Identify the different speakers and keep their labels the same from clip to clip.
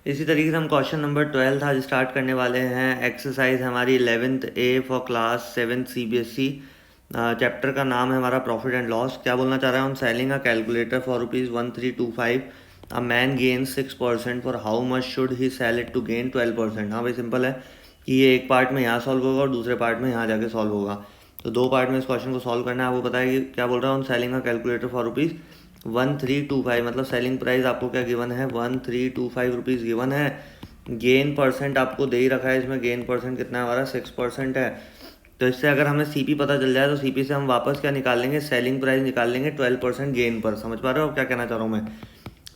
Speaker 1: इसी तरीके से हम क्वेश्चन नंबर 12 आज स्टार्ट करने वाले हैं। एक्सरसाइज हमारी 11th A for class 7 CBSE। Chapter का नाम है हमारा प्रॉफिट एंड लॉस। क्या बोलना चाह रहा है, हम selling a calculator for ₹1325। A man gain 6%, for how much should he sell it to gain 12%। हाँ भाई, सिंपल है कि ये एक पार्ट में यहाँ सॉल्व होगा और दूसरे पार्ट में यहाँ जाके सॉल्व होगा। तो दो पार्ट में इस क्वेश्चन को सॉल्व करना है। आपको पता है कि क्या बोल रहा हूँ, सेलिंग अ कैलकुलेटर फॉर ₹1325, मतलब सेलिंग प्राइस आपको क्या गिवन है, 1325 रुपीज़ गिवन है। गेन परसेंट आपको दे ही रखा है, इसमें गेन परसेंट कितना है हमारा, 6% है। तो इससे अगर हमें सीपी पता चल जाए तो सीपी से हम वापस क्या निकाल लेंगे, सेलिंग प्राइस निकाल लेंगे 12% गेन पर। समझ पा रहे हो आप क्या कहना चाह रहा हूँ मैं।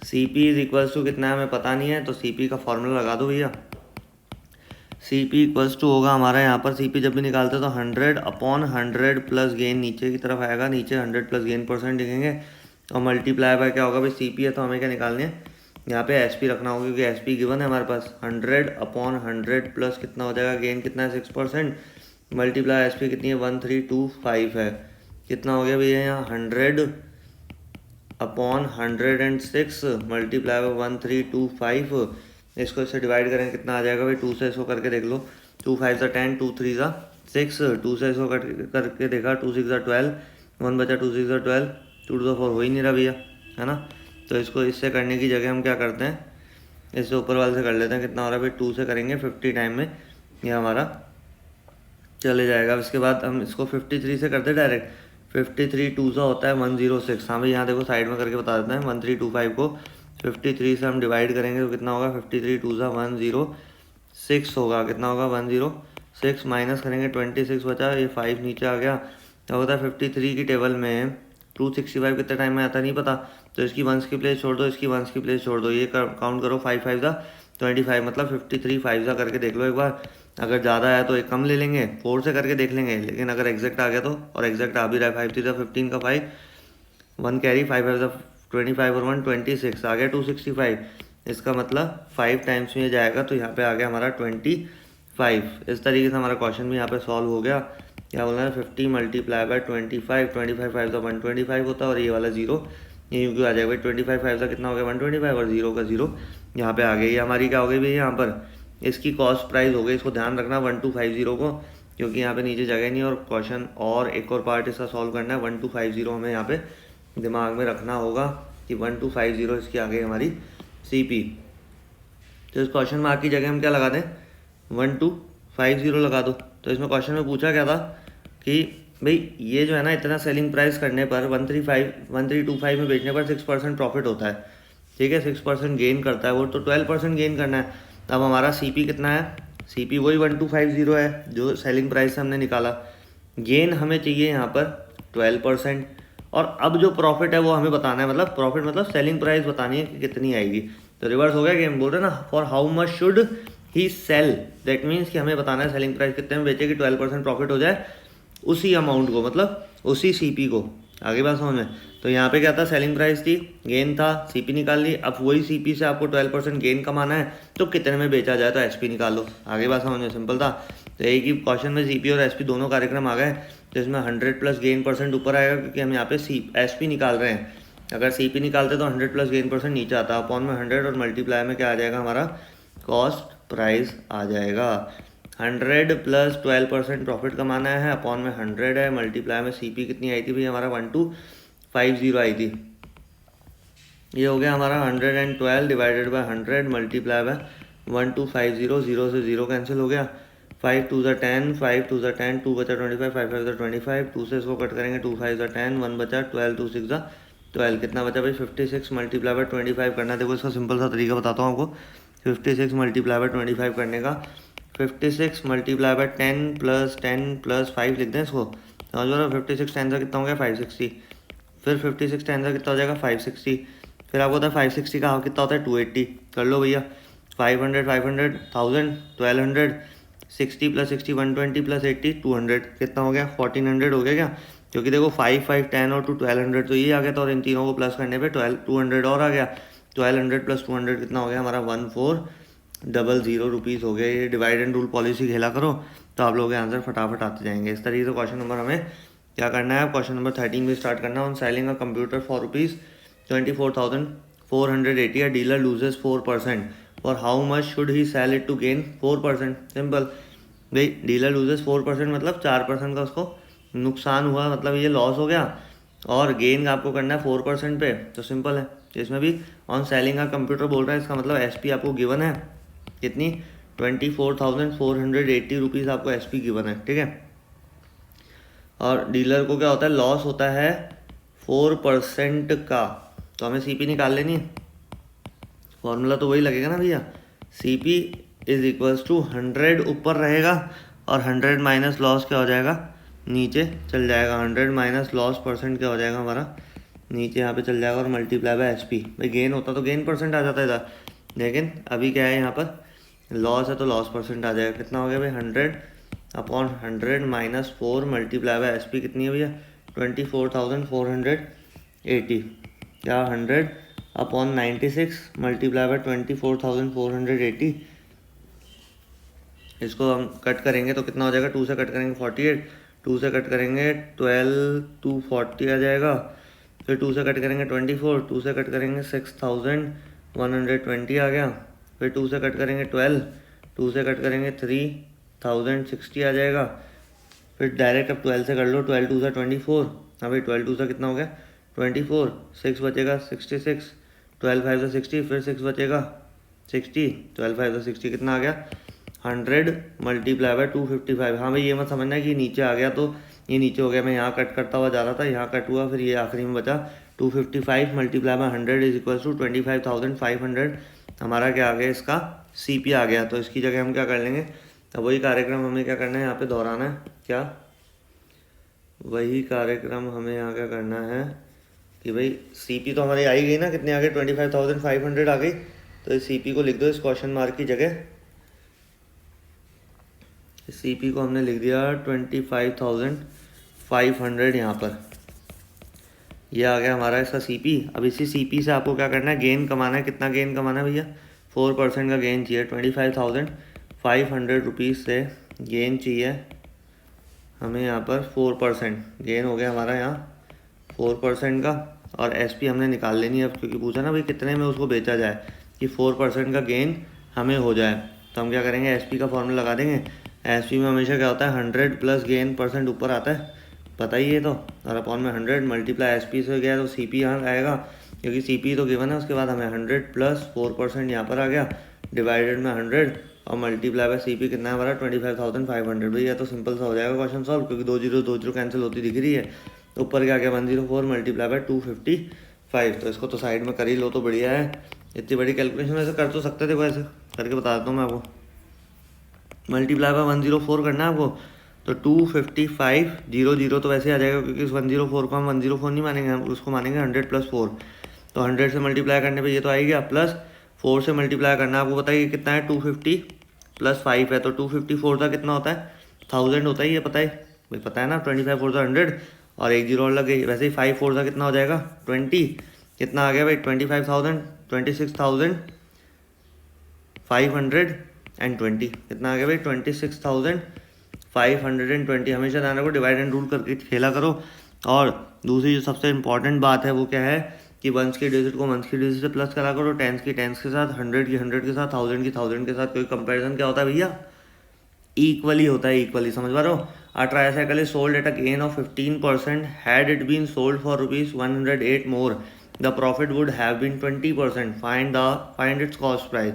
Speaker 1: सीपी इज इक्वल्स टू कितना है हमें पता नहीं है, तो सीपी का फॉर्मूला लगा दो भैया। सीपी इक्वल्स टू होगा हमारा, यहाँ पर सीपी जब भी निकालते हैं तो 100/100 प्लस गेन नीचे की तरफ आएगा, नीचे 100 प्लस गेन परसेंट लिखेंगे और मल्टीप्लाई बाय क्या होगा भाई, सीपी है तो हमें क्या निकालनी है, यहाँ पे एसपी रखना होगा क्योंकि एसपी गिवन है हमारे पास। 100/100 प्लस कितना हो जाएगा, गेन कितना है 6%, मल्टीप्लाई एसपी कितनी है 1325 है। कितना हो गया भैया यहाँ, 100/106 मल्टीप्लाई बाय 1325। इसको इससे डिवाइड करेंगे कितना आ जाएगा भाई, 2 से इसको करके देख लो। 2 5 ज़ा 10, 2 3 ज़ा 6, 2 से इसको करके देखा, 2 6 ज़ा 12, 1 बचा, 2 6 ज़ा 12, 2 to 4 हो ही नहीं रहा भैया, है ना। तो इसको इससे करने की जगह हम क्या करते हैं, इससे ऊपर वाले से कर लेते हैं। कितना हो रहा है भाई, 2 से करेंगे 50 टाइम में ये हमारा चले जाएगा। उसके बाद हम इसको 53 से करते हैं डायरेक्ट। 53 2 सा होता है 106। हाँ भाई, यहाँ देखो साइड में करके बता देते हैं। 1325 को 53 से हम डिवाइड करेंगे तो कितना होगा, 53 2 सा 106 होगा। कितना होगा 106, माइनस करेंगे 26 बचा, ये 5 नीचे आ गया। क्या होता है 53 की टेबल में 265 कितने टाइम में आता नहीं पता, तो इसकी वंस की प्लेस छोड़ दो, इसकी वंस की प्लेस छोड़ दो, ये काउंट करो 5 5 ज़ा 25, मतलब 53 5 ज़ा करके देख लो एक बार। अगर ज़्यादा है तो एक कम ले लेंगे, 4 से करके देख लेंगे, लेकिन अगर एग्जैक्ट आ गया तो, और एग्जैक्ट आ भी रहा है, 5 3 ज़ा 15 का 5, 1 कैरी, 5 5 ज़ा 25 और 1 26 आ गया 265। इसका मतलब 5 टाइम्स में जाएगा, तो यहाँ पे आ गया हमारा 25। इस तरीके से हमारा क्वेश्चन भी यहाँ पे सॉल्व हो गया। क्या बोलना है, 50 मल्टीप्लाई बाय 25, 25 5 ज़ा 125 होता है और ये वाला जीरो ये क्यों आ जाएगा भाई, 25 5 ज़ा कितना हो गया 125 और जीरो का जीरो यहाँ पे आ गया। ये हमारी क्या हो गई भाई, यहाँ पर इसकी कॉस्ट प्राइस हो गई। इसको ध्यान रखना 1250 को, क्योंकि यहाँ पे नीचे जगह नहीं और क्वेश्चन और एक और पार्ट इसका सॉल्व करना है। 1250 हमें यहाँ पे दिमाग में रखना होगा कि 1250 इसकी आ गई हमारी सीपी। तो इस क्वेश्चन में आकी जगह हम क्या लगा दें, 1250 लगा दो। तो इसमें क्वेश्चन में पूछा क्या था कि भाई ये जो है ना, इतना सेलिंग प्राइस करने पर 1325 में बेचने पर 6% प्रॉफिट होता है, ठीक है, 6% गेन करता है वो, तो 12% गेन करना है। तब हमारा सीपी कितना है, सीपी वही 1250 है जो सेलिंग प्राइस से हमने निकाला। गेन हमें चाहिए यहाँ पर 12%, और अब जो प्रॉफिट है वो हमें बताना है, मतलब प्रॉफिट मतलब सेलिंग प्राइस बतानी है कि कितनी आएगी। तो रिवर्स हो गया गेम, बोल रहे ना, for how much should he sell, that means कि हमें बताना है सेलिंग प्राइस कितने में बेचे कि 12% प्रॉफिट हो जाए उसी अमाउंट को, मतलब उसी सीपी को। आगे बात समझ में। तो यहाँ पे क्या था, सेलिंग प्राइस थी, गेन था, सीपी निकाल ली। अब वही सीपी से आपको 12% गेन कमाना है, तो कितने में बेचा जाए तो एसपी निकाल लो। आगे बात समझ में, सिंपल था। तो एक ही क्वेश्चन में सीपी और एसपी दोनों कार्यक्रम आ गए। तो इसमें 100 प्लस गेन परसेंट ऊपर आएगा क्योंकि हम यहाँ पे एसपी निकाल रहे हैं। अगर सीपी निकालते तो 100 प्लस गेन परसेंट नीचे आता, अपॉन में 100 और मल्टीप्लाई में क्या आ जाएगा हमारा, कॉस्ट प्राइस आ जाएगा। 100 प्लस 12% प्रॉफिट कमाना है, अपॉन में 100 है, मल्टीप्लाई में सीपी कितनी आई थी भाई हमारा 1250 आई थी। ये हो गया हमारा 112 divided by 100 multiply bye 1250, zero से जीरो कैंसिल हो गया। 5 2 ज़ा 10, 5 2 ज़ा 10, 2 बचा 25, 5 5 ज़ा 25, 2 से इसको कट करेंगे, 2 5 ज़ा 10, 1 बचा 12, 2 6 ज़ा 12, कितना बचा भाई 56 मल्टीप्लाई बाय 25 करना है। देखो इसका सिंपल सा तरीका बताता हूँ आपको। 56 मल्टीप्लाई बाय 25 करने का, 56 मल्टीप्लाई बाय 10 प्लस 5 लिख दें इसको, समझ लो। 56 10 सा कितना हो गया 560, फिर 56 10 सा कितना हो जाएगा 560, फिर आपको होता है 560 का हाफ कितना होता है 280, कर लो भैया। 500 500 1000 1200, 60 प्लस 60 120 प्लस 80 200, कितना हो गया 1400 हो गया क्या, क्योंकि देखो 5 5 10 और 2 1200 तो ये आ गया था, और इन तीनों को प्लस करने पे 200 और आ गया। 1200 प्लस 200 कितना हो गया हमारा 1400 रुपीज़ हो गया। ये डिवाइड एंड रूल पॉलिसी खेला करो तो आप लोगों के आंसर फटाफट आते जाएंगे। इस तरीके से क्वेश्चन नंबर हमें क्या करना है, क्वेश्चन नंबर 13 भी स्टार्ट करना है। On selling a computer for ₹24,480 a dealer loses 4%, और how much should he sell it to gain 4%। Simple भाई, डीलर लूजेस 4% मतलब 4% का उसको नुकसान हुआ, मतलब ये लॉस हो गया, और गेन आपको करना है 4% पे, तो सिंपल है। इसमें भी ऑन सेलिंग का कंप्यूटर बोल रहा है, इसका मतलब एसपी आपको गिवन है कितनी, 24,480 रुपीज़ आपको एसपी गिवन है, ठीक है। और डीलर को क्या होता है, लॉस होता है 4% का, तो हमें सीपी निकाल लेनी है। फॉर्मूला तो वही लगेगा ना भैया, सीपी इज इक्वल्स टू 100 ऊपर रहेगा और 100 माइनस लॉस क्या हो जाएगा, नीचे चल जाएगा। 100 माइनस लॉस परसेंट क्या हो जाएगा हमारा, नीचे यहाँ पे चल जाएगा, और मल्टीप्लाई बाय एसपी। भाई गेन होता तो गेन परसेंट आ जाता है इधर, लेकिन अभी क्या है यहाँ पर लॉस है तो लॉस परसेंट आ जाएगा। कितना हो गया भाई, 100 upon 100 minus 4 multiply by SP कितनी है भैया, 24,480। क्या 100 अपॉन 96 मल्टीप्लाई बाय 24,480। इसको हम कट करेंगे तो कितना हो जाएगा, 2 से कट करेंगे 48, 2 से कट करेंगे 12, 240 आ जाएगा। फिर 2 से कट करेंगे 24, 2 से कट करेंगे 6,120 आ गया। फिर 2 से कट करेंगे 12, 2 से कट करेंगे 3,060 आ जाएगा। फिर डायरेक्ट अब 12 से कर लो, 12 2 से 24। हाँ भाई 12 2 से कितना हो गया 24, 6 बचेगा 66, 12 5 से 60, फिर 6 बचेगा 60, 12 5 से 60 कितना आ गया 100 मल्टीप्लाई बाय 255। हाँ भाई ये मत समझना कि नीचे आ गया तो ये नीचे हो गया, मैं यहाँ कट करता हुआ जा रहा था, यहाँ कट हुआ, फिर ये आखिरी में बचा 255 multiply by 100 is equal to 25,500। हमारा क्या आ गया, इसका सीपी आ गया। तो इसकी जगह हम क्या कर लेंगे, तो वही कार्यक्रम हमें क्या करना है, यहाँ पे दोहराना है। क्या वही कार्यक्रम हमें यहाँ क्या करना है कि भाई सीपी तो हमारी आई गई ना, कितने आ गए 25,500 आ गई, तो इस सीपी को लिख दो इस क्वेश्चन मार्क की जगह। सीपी को हमने लिख दिया 25,500 यहाँ पर, ये आ गया हमारा इसका सीपी। अब इसी सीपी से आपको क्या करना है, गेन कमाना है। कितना गेन कमाना है भैया, 4% का गेन चाहिए। 25,500 रुपीज़ से गेन चाहिए हमें यहाँ पर 4%। गेन हो गया हमारा यहाँ 4% का, और एसपी हमने निकाल लेनी है अब, क्योंकि पूछा ना भाई कितने में उसको बेचा जाए कि 4% का गेन हमें हो जाए। तो हम क्या करेंगे, एसपी का फॉर्मूला लगा देंगे। एसपी में हमेशा क्या होता है, 100 प्लस गेन परसेंट ऊपर आता है, पता ही है। तो और अपॉन में 100 मल्टीप्लाई एसपी से गया तो सीपी यहाँ आएगा, क्योंकि सीपी तो गिवन है। उसके बाद हमें 100 प्लस 4% यहाँ पर आ गया, डिवाइडेड में 100 और मल्टीप्लाई बाय सीपी कितना है हमारा 25,500। भैया तो सिंपल सा हो जाएगा क्वेश्चन सॉल्व, क्योंकि 2 जीरो कैंसिल होती दिख रही है। ऊपर क्या गया 104 मल्टीप्लाई बाय 255। तो इसको तो साइड में कर ही लो तो बढ़िया है। इतनी बड़ी कैलकुलेशन वैसे कर तो सकते थे, वैसे करके बता देता हूँ मैं आपको। मल्टीप्लाई बाय 104 करना है आपको, तो 255 तो वैसे आ जाएगा, क्योंकि इस 104 को हम 104 नहीं मानेंगे, हम उसको मानेंगे 100 प्लस 4। तो 100 से मल्टीप्लाई करने पे ये तो आ ही गया, प्लस 4 से मल्टीप्लाई करना है। आपको बताइए कितना है, 250 प्लस 5 है, तो 254 का कितना होता है, 1000 होता है। ये पता है भाई, पता है ना, 25 4 100 और एक जीरो और लग गई। वैसे ही 5 4 का कितना हो जाएगा 20, कितना आ गया भाई 25,000, 26,520। कितना आ गया भाई 26,520। हमेशा ध्यान रखो, डिवाइड एंड रूल करके खेला करो। और दूसरी जो सबसे इंपॉर्टेंट बात है वो क्या है कि वंस की डिजिट को वंस की डिजिट से प्लस करा करो, टेंस की टेंस के साथ, 100 की 100 के साथ, 1000 की 1000 के साथ। कोई कंपैरिजन क्या होता है भैया, इक्वली होता है, इक्वली। समझ पा रहे हो। A tricycle is sold at a gain of 15%. Had it been sold for rupees 108 more, the profit would have been 20%. Find its cost price.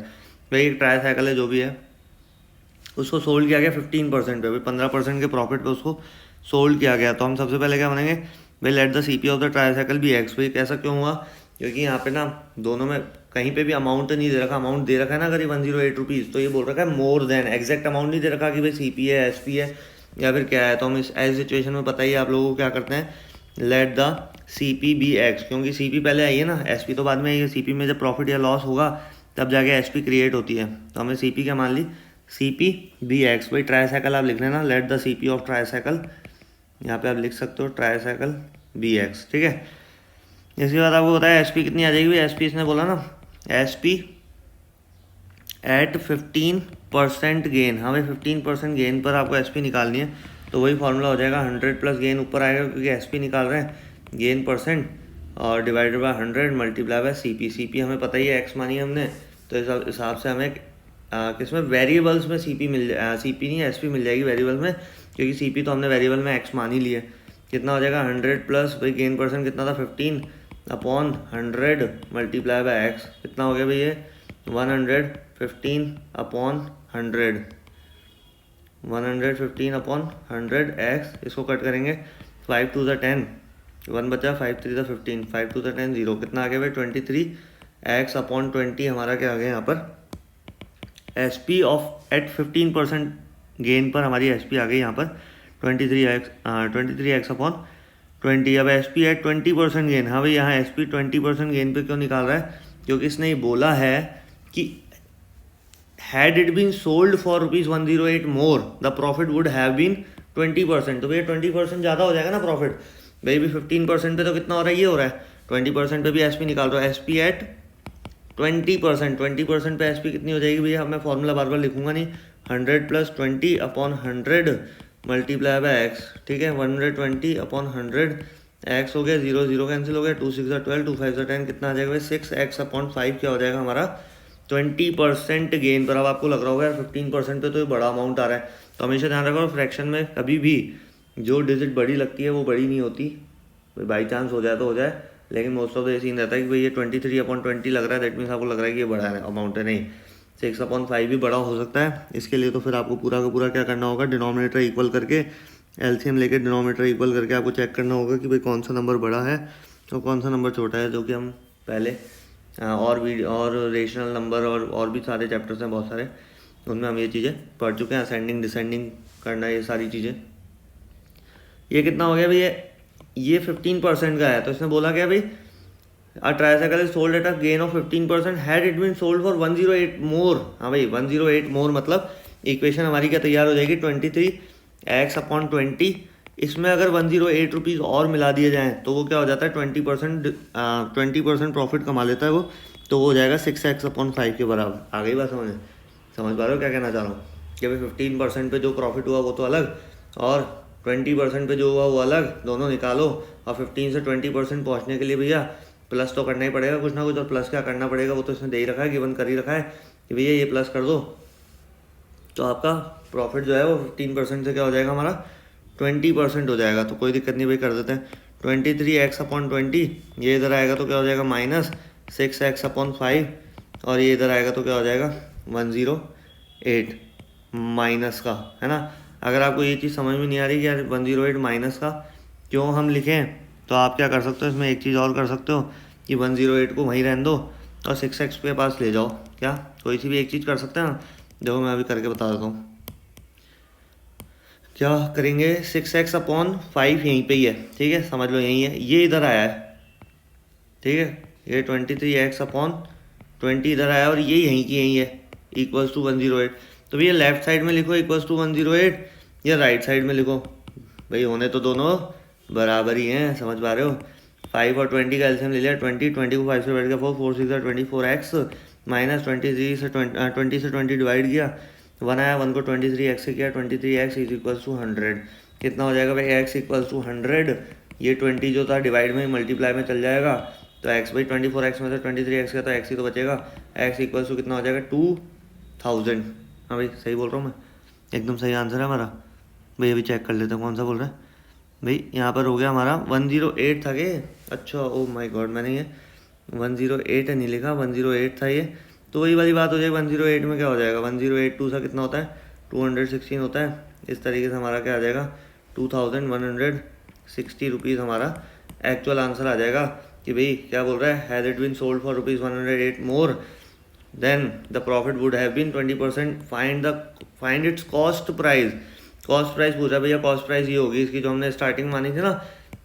Speaker 1: भाई एक ट्राईसाइकिल है जो भी है, उसको सोल्ड किया गया 15% पे, भाई 15% के प्रॉफिट पे उसको सोल्ड किया गया। तो हम सबसे पहले क्या मानेंगे भाई, let the CP of the tricycle be X. भाई कैसा क्यों हुआ, क्योंकि यहाँ पे ना दोनों में कहीं पे भी अमाउंट नहीं दे रखा। अमाउंट दे रखा है ना अगर 108 रुपीज़, तो ये बोल रखा है मोर देन, एग्जैक्ट अमाउंट नहीं दे रखा कि भाई सीपी है, एसपी है या फिर क्या है। तो हम इस ऐसी सिचुएशन में बताइए आप लोगों को क्या करते हैं, let the CP be X, क्योंकि सीपी पहले आई है ना, एसपी तो बाद में आई है। सीपी में जब प्रॉफिट या लॉस होगा तब जाके एसपी क्रिएट होती है। तो हमें सीपी क्या मान ली, सीपी बी एक्स। भाई ट्राईसाइकिल आप लिख लेना, late the CP of tricycle, यहाँ पे आप लिख सकते हो ट्राईसाइकिल बी एक्स, ठीक है। इसके बाद आपको बताया एसपी कितनी आ जाएगी। एसपी इसने बोला ना, एसपी एट 15% गेन। हाँ भाई 15% गेन पर आपको एसपी निकालनी है, तो वही फॉर्मूला हो जाएगा 100 प्लस गेन ऊपर आएगा, क्योंकि एसपी निकाल रहे हैं गेन परसेंट, और divided by 100 multiply bye CP. CP हमें पता ही है एक्स मानी है हमने, तो इस हिसाब से हमें किसमें वेरिएबल्स में सीपी सीपी नहीं एसपी मिल जाएगी वेरिएबल में, क्योंकि सीपी तो हमने वेरिएबल में एक्स मान ही लिया। कितना हो जाएगा 100 प्लस भाई गेन परसेंट कितना था 15 अपॉन 100 मल्टीप्लाई बाय एक्स, कितना हो गया भाई ये 115 अपॉन 100, 115 अपॉन 100 एक्स। इसको कट करेंगे 5 टू द 10, 1 बचा, 5 3 द 15, 5 टू द 10 0, कितना आ गया भाई 23 एक्स अपॉन 20 हमारा क्या आ गया यहाँ पर S P of at 15% gain पर हमारी एस पी आ गई यहाँ पर 23 एक्स अपॉन 20। अब एस पी एट 20% गेन, हाँ भाई यहाँ एस पी 20% गेन पे क्यों निकाल रहा है, क्योंकि इसने ये बोला है कि had it been sold for ₹108 more the profit would have been 20%। तो भैया 20% ज़्यादा हो जाएगा ना प्रॉफिट, भाई भी 15% पे तो कितना हो रहा है, ये हो रहा है 20% पे भी एस पी निकाल रहा है, एस पी एट 20% पे एस पी कितनी हो जाएगी भैया, मैं फॉर्मूला बार बार लिखूंगा नहीं, 100 plus 20 upon 100 multiply bye x, ठीक है 120 अपॉन 100 एक्स हो गया, 0 0 कैंसिल हो गया, 2 6 12 2 5 10, कितना आ जाएगा भाई 6x अपॉन 5 क्या हो जाएगा हमारा 20% गेन पर। अब आपको लग रहा होगा यार 15% पे तो ये बड़ा अमाउंट आ रहा है, तो हमेशा ध्यान रखो फ्रैक्शन में कभी भी जो डिजिट बड़ी लगती है वो बड़ी नहीं होती, बाई चांस हो जाए तो हो जाए, लेकिन मोस्ट ऑफ द सीन रहता है कि भाई ये 23 अपॉन 20 लग रहा है, दैट मीन्स आपको लग रहा है कि ये बड़ा अमाउंट है, नहीं 6 अपॉन 5 भी बड़ा हो सकता है। इसके लिए तो फिर आपको पूरा का पूरा क्या करना होगा, डिनोमिनेटर इक्वल करके एलसीएम लेके डिनोमिनेटर इक्वल करके आपको चेक करना होगा कि भाई कौन सा नंबर बड़ा है और कौन सा नंबर छोटा है, जो कि हम पहले और रेशनल नंबर और भी सारे चैप्टर्स हैं बहुत सारे, उनमें हम ये चीज़ें पढ़ चुके हैं, असेंडिंग डिसेंडिंग करना, ये सारी चीज़ें। ये कितना हो गया भैया, ये 15% का है, तो इसने बोला क्या भाई a tricycle is sold at a gain of 15% had it been sold for 108 more. हाँ भाई 108 मोर मतलब इक्वेशन हमारी क्या तैयार हो जाएगी 23x अपॉन 20, इसमें अगर 108 रुपीज़ और मिला दिए जाएँ तो वो क्या हो जाता है 20% प्रॉफिट कमा लेता है वो, तो वो हो जाएगा 6x अपॉन 5 के बराबर। आ गई बात समझ पा रहे हो क्या कहना चाह रहा हूँ, कि भाई 15% पे जो प्रॉफिट हुआ वो तो अलग और 20% पे जो हुआ वो अलग, दोनों निकालो, और 15 से 20% पहुँचने के लिए भैया प्लस तो करना ही पड़ेगा कुछ ना कुछ, और प्लस क्या करना पड़ेगा वो तो इसने दे ही रखा है, गिवन कर ही रखा है कि भैया ये प्लस कर दो, तो आपका प्रॉफिट जो है वो 15% से क्या हो जाएगा हमारा 20% हो जाएगा। तो कोई दिक्कत नहीं भाई, कर देते हैं 23x अपॉन 20, ये इधर आएगा तो क्या हो जाएगा माइनस 6x अपॉन 5, और ये इधर आएगा तो क्या हो जाएगा 108 माइनस का, है ना। अगर आपको ये चीज़ समझ में नहीं आ रही कि यार 108 माइनस का क्यों हम लिखें, तो आप क्या कर सकते हो, इसमें एक चीज़ और कर सकते हो कि 108 को वहीं रहने दो और 6x के पास ले जाओ, क्या कोई सी भी एक चीज़ कर सकते हैं ना। देखो मैं अभी करके बता देता हूँ, क्या करेंगे 6x अपॉन 5 यहीं पे ही है, ठीक है समझ लो यहीं है, ये इधर आया है, ठीक है ये 23x अपॉन 20 इधर आया और ये यहीं की यहीं है इक्वल्स टू 108। तो भैया लेफ्ट साइड में लिखो इक्वल्स टू 108 या राइट साइड में लिखो, भाई होने तो दोनों बराबर ही हैं, समझ पा रहे हो। 5 और 20 का एलसीएम ले लिया, 20 को 5 से डिवाइड किया 4 6 24x माइनस 20 से 20 डिवाइड किया 1 आया, 1 को 23x से किया 23x इज इक्वल्स टू 100, कितना हो जाएगा भाई x इक्वल्स टू 100, ये 20 जो था डिवाइड में मल्टीप्लाई में चल जाएगा, तो x भाई 24x में से 23x का तो x ही तो बचेगा, x इक्वल्स टू कितना हो जाएगा 2000। हाँ भाई सही बोल रहा हूँ मैं, एकदम सही आंसर है हमारा भाई। अभी चेक कर लेते हैं कौन सा बोल रहा है भाई, यहाँ पर हो गया हमारा 108 था के, अच्छा ओ माय गॉड मैंने ये 108 नहीं लिखा, 108 था ये, तो वही वाली बात हो जाएगी 108 में क्या हो जाएगा 108 2 सा कितना होता है 216 होता है, इस तरीके से हमारा क्या आ जाएगा 2160 रुपीज़ हमारा एक्चुअल आंसर आ जाएगा। कि भाई क्या बोल रहा है, had it been sold for ₹108 more then the profit would have been 20%, find its cost price. Cost price पूछा भैया, कॉस्ट प्राइस ये होगी इसकी जो हमने स्टार्टिंग मानी थी ना,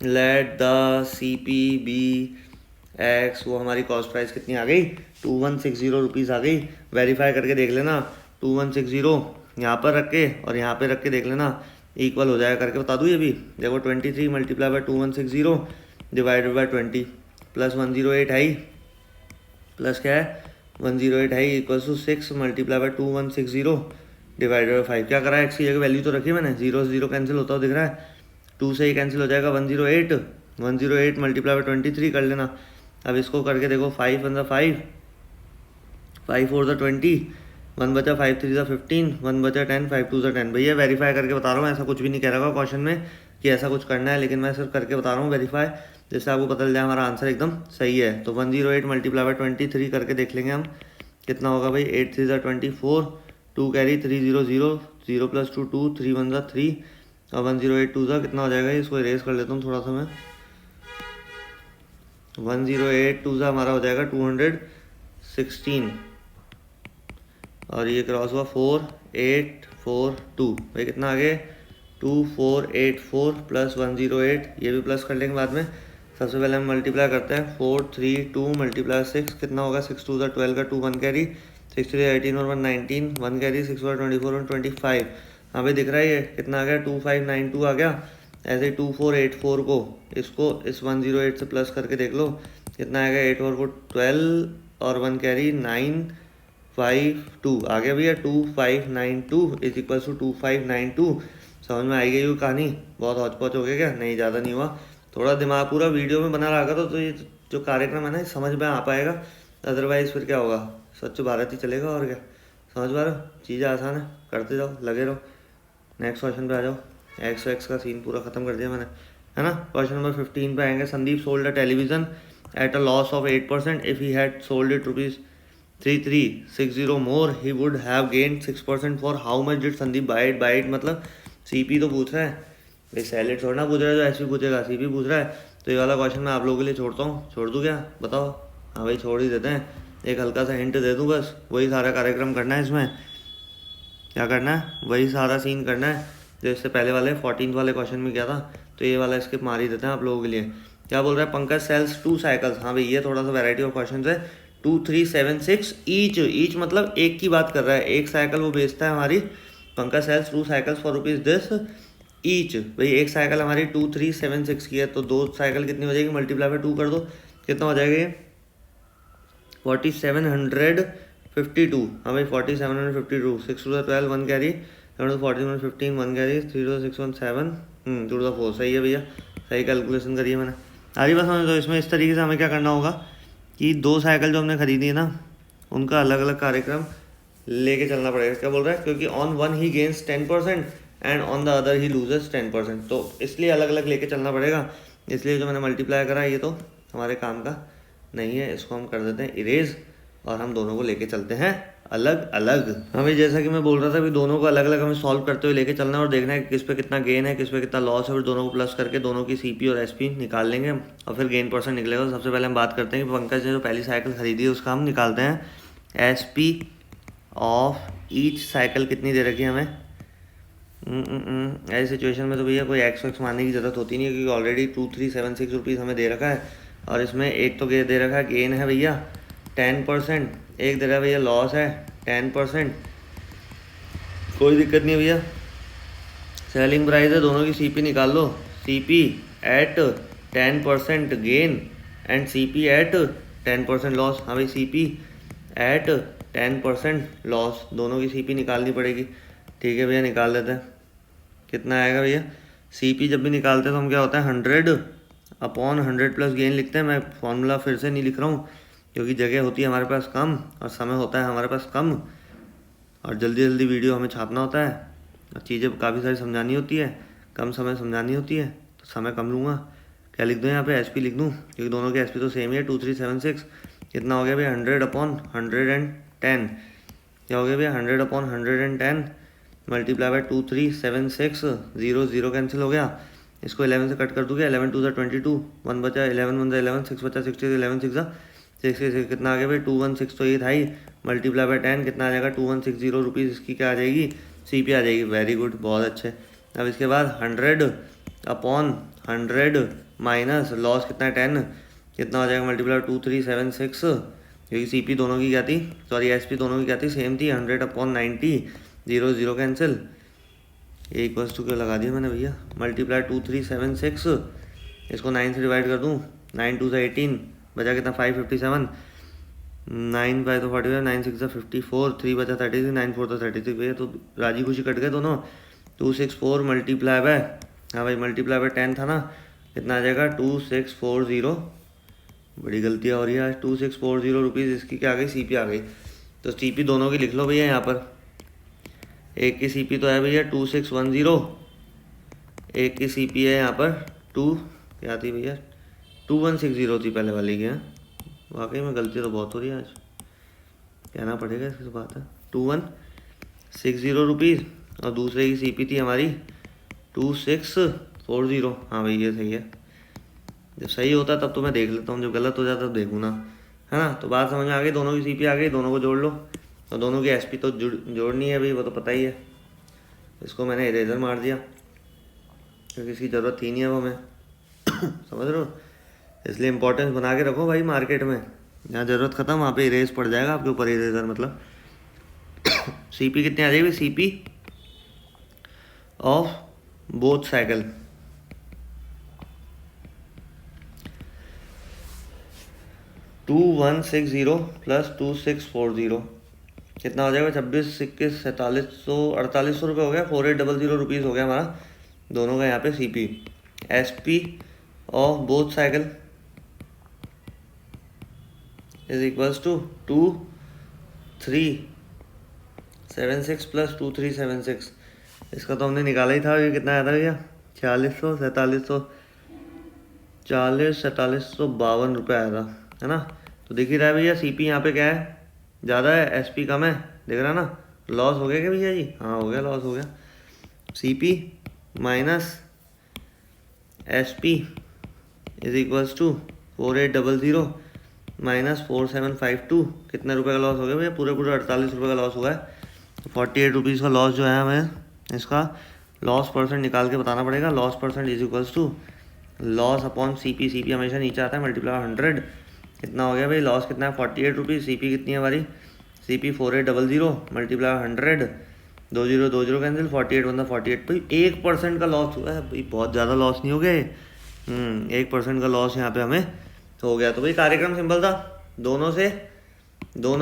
Speaker 1: लेट द CPBX, वो हमारी कॉस्ट प्राइस कितनी आ गई 2160 रुपीज़ आ गई। वेरीफाई करके देख लेना 2160 यहाँ पर रख के और यहाँ पे रख के देख लेना इक्वल हो जाएगा, करके बता दूँ ये भी। देखो 23 multiply by 2160 divided by 20 plus 108 है, प्लस क्या है 108 है equals to 6 multiply by 2160 divided by 5। क्या करा है, एक्स की जगह वैल्यू तो रखी मैंने, 0 से 0 कैंसिल होता हुआ दिख रहा है, 2 से ही कैंसिल हो जाएगा 108 मल्टीप्लाई बाय 23 कर लेना। अब इसको करके देखो 5 × 5 5 4 ज़ा 20, 1 बचा, 5 3 ज़ा 15, 1 बचा 10, 5 2 ज़ा 10। भैया वेरीफाई करके बता रहा हूँ, ऐसा कुछ भी नहीं कह रहा क्वेश्चन में कि ऐसा कुछ करना है, लेकिन मैं सिर्फ करके बता रहा हूँ वेरीफाई, जिससे आपको पता चल जाए हमारा आंसर एकदम सही है। तो 108 मल्टीप्लाई बाय 23 करके देख लेंगे हम कितना होगा भाई। 8 3 ज़ा 24, 2 कैरी 3 0 0, 0 + 2 2, 3 1 ज़ा 3 और 108 2 ज़ा कितना हो जाएगा, इसको इरेज कर लेता हूँ थोड़ा सा मैं। 108 2 ज़ा हमारा हो जाएगा 216 और ये क्रॉस हुआ 4 8 4 2। भाई कितना आ गया 2484 + 108, ये भी प्लस कर लेंगे बाद में। सबसे पहले हम मल्टीप्लाई करते हैं 4 3 2 × 6 कितना होगा, 6 2 ज़ा 12 का 2 1 कैरी, 6 3 18 और 1 19, 1 कैरी, 6 4 24 और 25। हाँ भाई दिख रहा है ये कितना आ गया 2592 आ गया। ऐसे ही 2484 को इसको इस 108 से प्लस करके देख लो कितना आएगा, 8 और 4 12 और 1 कैरी 952 आ गया भैया। 2592 = 2592। समझ में आई गई वो कहानी? बहुत हौच पौच हो गया क्या? नहीं, ज़्यादा नहीं हुआ। थोड़ा दिमाग पूरा वीडियो में बना रहा तो ये जो कार्यक्रम है ना समझ में आ पाएगा, अदरवाइज़ फिर क्या होगा, स्वच्छ भारत ही चलेगा और क्या। समझ पा रहे हो? चीज़ें आसान है, करते जाओ, लगे रहो। नेक्स्ट क्वेश्चन पे आ जाओ। एक्स का सीन पूरा ख़त्म कर दिया मैंने, है ना। क्वेश्चन नंबर 15 पे आएंगे। Sandeep sold a television at a loss of 8%। If he had sold it ₹3360 more he would have gained 6% for how much did Sandeep buy it. Buy it मतलब सीपी तो पूछ रहा है भाई, सैलेड थोड़ा ना पूछ रहा है जो एसपी पूछेगा, सीपी पूछ रहा है। तो ये वाला क्वेश्चन मैं आप लोगों के लिए छोड़ता हूँ। छोड़ दूँ क्या, बताओ? हाँ भाई छोड़ ही देते हैं। एक हल्का सा हिंट दे दूँ बस, वही सारा कार्यक्रम करना है इसमें। क्या करना है? वही सारा सीन करना है जो इससे पहले वाले 14th वाले क्वेश्चन में किया था। तो ये वाला स्किप मार ही देते हैं आप लोगों के लिए। क्या बोल रहा है? Pankaj sells 2 cycles. हाँ भाई ये थोड़ा सा वैरायटी ऑफ क्वेश्चन है। 2 3 7 6 ईच मतलब एक की बात कर रहा है, एक साइकिल वो बेचता है हमारी। Pankaj sells 2 cycles for ₹this each. भाई एक साइकिल हमारी 2 3 7 6 की है, तो 2 साइकिल कितनी हो जाएगी, मल्टीप्लाई बाय 2 कर दो, कितना हो जाएगा ये 4752। हाँ भाई 4752। 6 2 12 1 कैरी, 7 14 15 1 कैरी, 3 2 6 1 7 2 4। सही है भैया, सही कैलकुलेशन करी है मैंने। आरी बात समझ लो। इसमें इस तरीके से हमें क्या करना होगा कि 2 साइकिल जो हमने खरीदी है ना, उनका अलग अलग कार्यक्रम लेके चलना पड़ेगा। क्या बोल रहा है? क्योंकि on one he gains 10% and on the other he loses 10%, तो इसलिए अलग अलग लेके चलना पड़ेगा। इसलिए जो मैंने मल्टीप्लाई करा ये तो हमारे काम का नहीं है, इसको हम कर देते हैं इरेज और हम दोनों को लेके चलते हैं अलग अलग। हाँ भाई जैसा कि मैं बोल रहा था, भी दोनों को अलग अलग हमें सॉल्व करते हुए लेके चलना है और देखना है कि किस पे कितना गेन है, किस पे कितना लॉस है। फिर दोनों को प्लस करके दोनों की सीपी और एसपी निकाल लेंगे और फिर गेन परसेंट निकलेगा। तो सबसे पहले हम बात करते हैं कि पंकज ने जो पहली साइकिल खरीदी है उसका हम निकालते हैं एसपी ऑफ ईच साइकिल कितनी दे रखी है हमें। ऐसी सिचुएशन में तो भैया कोई एक्स मानने की ज़रूरत होती नहीं है, क्योंकि ऑलरेडी 2376 रुपीज़ हमें दे रखा है। और इसमें एक तो दे रखा है गेन है भैया 10%, एक दे रहा है भैया लॉस है 10%। कोई दिक्कत नहीं भैया, सेलिंग प्राइस है, दोनों की सीपी निकाल लो। CP at 10% gain and CP at 10% loss. हाँ भाई सीपी एट 10% लॉस, दोनों की सीपी निकालनी पड़ेगी। ठीक है भैया निकाल लेते हैं। कितना आएगा भैया? सीपी जब भी निकालते हैं तो हम क्या होता है 100/100 प्लस गेन लिखते हैं। मैं फॉर्मूला फिर से नहीं लिख रहा हूँ, क्योंकि जगह होती है हमारे पास कम और समय होता है हमारे पास कम, और जल्दी जल्दी वीडियो हमें छापना होता है और चीज़ें काफ़ी सारी समझानी होती है, कम समय समझानी होती है, तो समय कम लूँगा। क्या लिख दूँ यहाँ पे? एसपी लिख दूँ, क्योंकि दोनों के एसपी तो सेम ही है 2376। कितना हो गया भैया? 100/110। क्या हो गया भैया? 100/110 मल्टीप्लाई बाय 2376। 0 0 कैंसिल हो गया। इसको 11 से कट कर दूँगा। 11 2 22, 1 बचा, 11 1 11, 6 बचा, 60, 11 6 66। कितना आ गया भाई? 216 तो ये था ही, मल्टीप्लाई बाय 10 कितना आ जाएगा? 2160 रुपीज़ इसकी क्या आ जाएगी? सीपी आ जाएगी। वेरी गुड, बहुत अच्छे। अब इसके बाद 100/100 माइनस लॉस कितना है 10, कितना हो जाएगा? मल्टीप्लाई 2376, क्योंकि सीपी दोनों की क्या थी, सॉरी एसपी दोनों की क्या थी, सेम थी। 100/90, 0 0 कैंसिल, एक वस्तु क्यों लगा दिया मैंने भैया? मल्टीप्लाई 2376, इसको 9 से डिवाइड कर दूँ, 9 2 से 18, बचा कितना? 557, 9 5 तो 45, 9 6 54, 3 बचा 36, 9 4 तो 36 भैया। तो राजी खुशी कट गए दोनों। 264 मल्टीप्लाई बाय, हाँ भाई मल्टीप्लाई बाय 10 था ना, कितना आ जाएगा? 2640। बड़ी गलतियाँ हो रही है आज। 2640 रुपीज़ इसकी क्या आ गई? सीपी आ गई। तो सीपी दोनों की लिख लो भैया यहाँ पर। एक की सीपी तो है भैया 2610, एक की सीपी है यहाँ पर क्या थी भैया 2160 थी पहले वाली की। वाकई में गलती तो बहुत हो रही है आज, कहना पड़ेगा इसकी बात है। 2160 रुपीज़ और दूसरे की सीपी थी हमारी 2640। हाँ भाई ये सही है, जब सही होता तब तो मैं देख लेता हूँ, जब गलत हो जाता तब देखूँ ना, है ना। तो बात समझ में आ गई, दोनों की सीपी आ गई, दोनों को जोड़ लो। और दोनों की एसपी तो जोड़नी है भाई, वो तो पता ही है। इसको मैंने इरेजर मार दिया क्योंकि इसकी ज़रूरत थी नहीं है वो हमें समझ रहे हो। इसलिए इंपॉर्टेंस बना के रखो भाई, मार्केट में जहाँ ज़रूरत ख़त्म वहाँ पे इरेज पड़ जाएगा आपके ऊपर, इरेजर मतलब। सीपी कितनी आ जाएगी, CP of both cycle 2160 plus 2640 कितना हो जाएगा, 26, 21, 4700 रुपये हो गया। 4800 रुपीज़ हो गया हमारा दोनों का यहाँ पे CP. SP of both cycle is equals to 2376 plus 2376। इसका तो हमने निकाला ही था, ये कितना आया था भैया 4600, 4752 रुपये आया था, है ना। तो दिख ही रहा है भैया सीपी यहाँ पे क्या है, ज़्यादा है, एसपी कम है, दिख रहा ना। लॉस हो गया क्या भैया जी, हाँ हो गया, लॉस हो गया। CP minus SP is equals to 4800 minus 4752। कितने रुपए का लॉस हो गया भैया, पूरे 48 रुपये का लॉस हुआ है। 48 रुपीज़ का लॉस जो है हमें इसका लॉस परसेंट निकाल के बताना पड़ेगा। Loss percent is equals to loss upon CP. CP हमेशा नीचे आता है, मल्टीप्लाई 100। कितना हो गया भाई, लॉस कितना है 48 रुपीज़, सीपी कितनी है हमारी, सीपी 4800 मल्टीप्लाई 100, 20 कैंसिल, 48 बंदा 48। भाई 1% का लॉस हुआ है भाई, बहुत ज़्यादा लॉस नहीं हो गए। 1% का लॉस यहाँ पे हमें हो गया। तो भाई कार्यक्रम सिंपल था, दोनों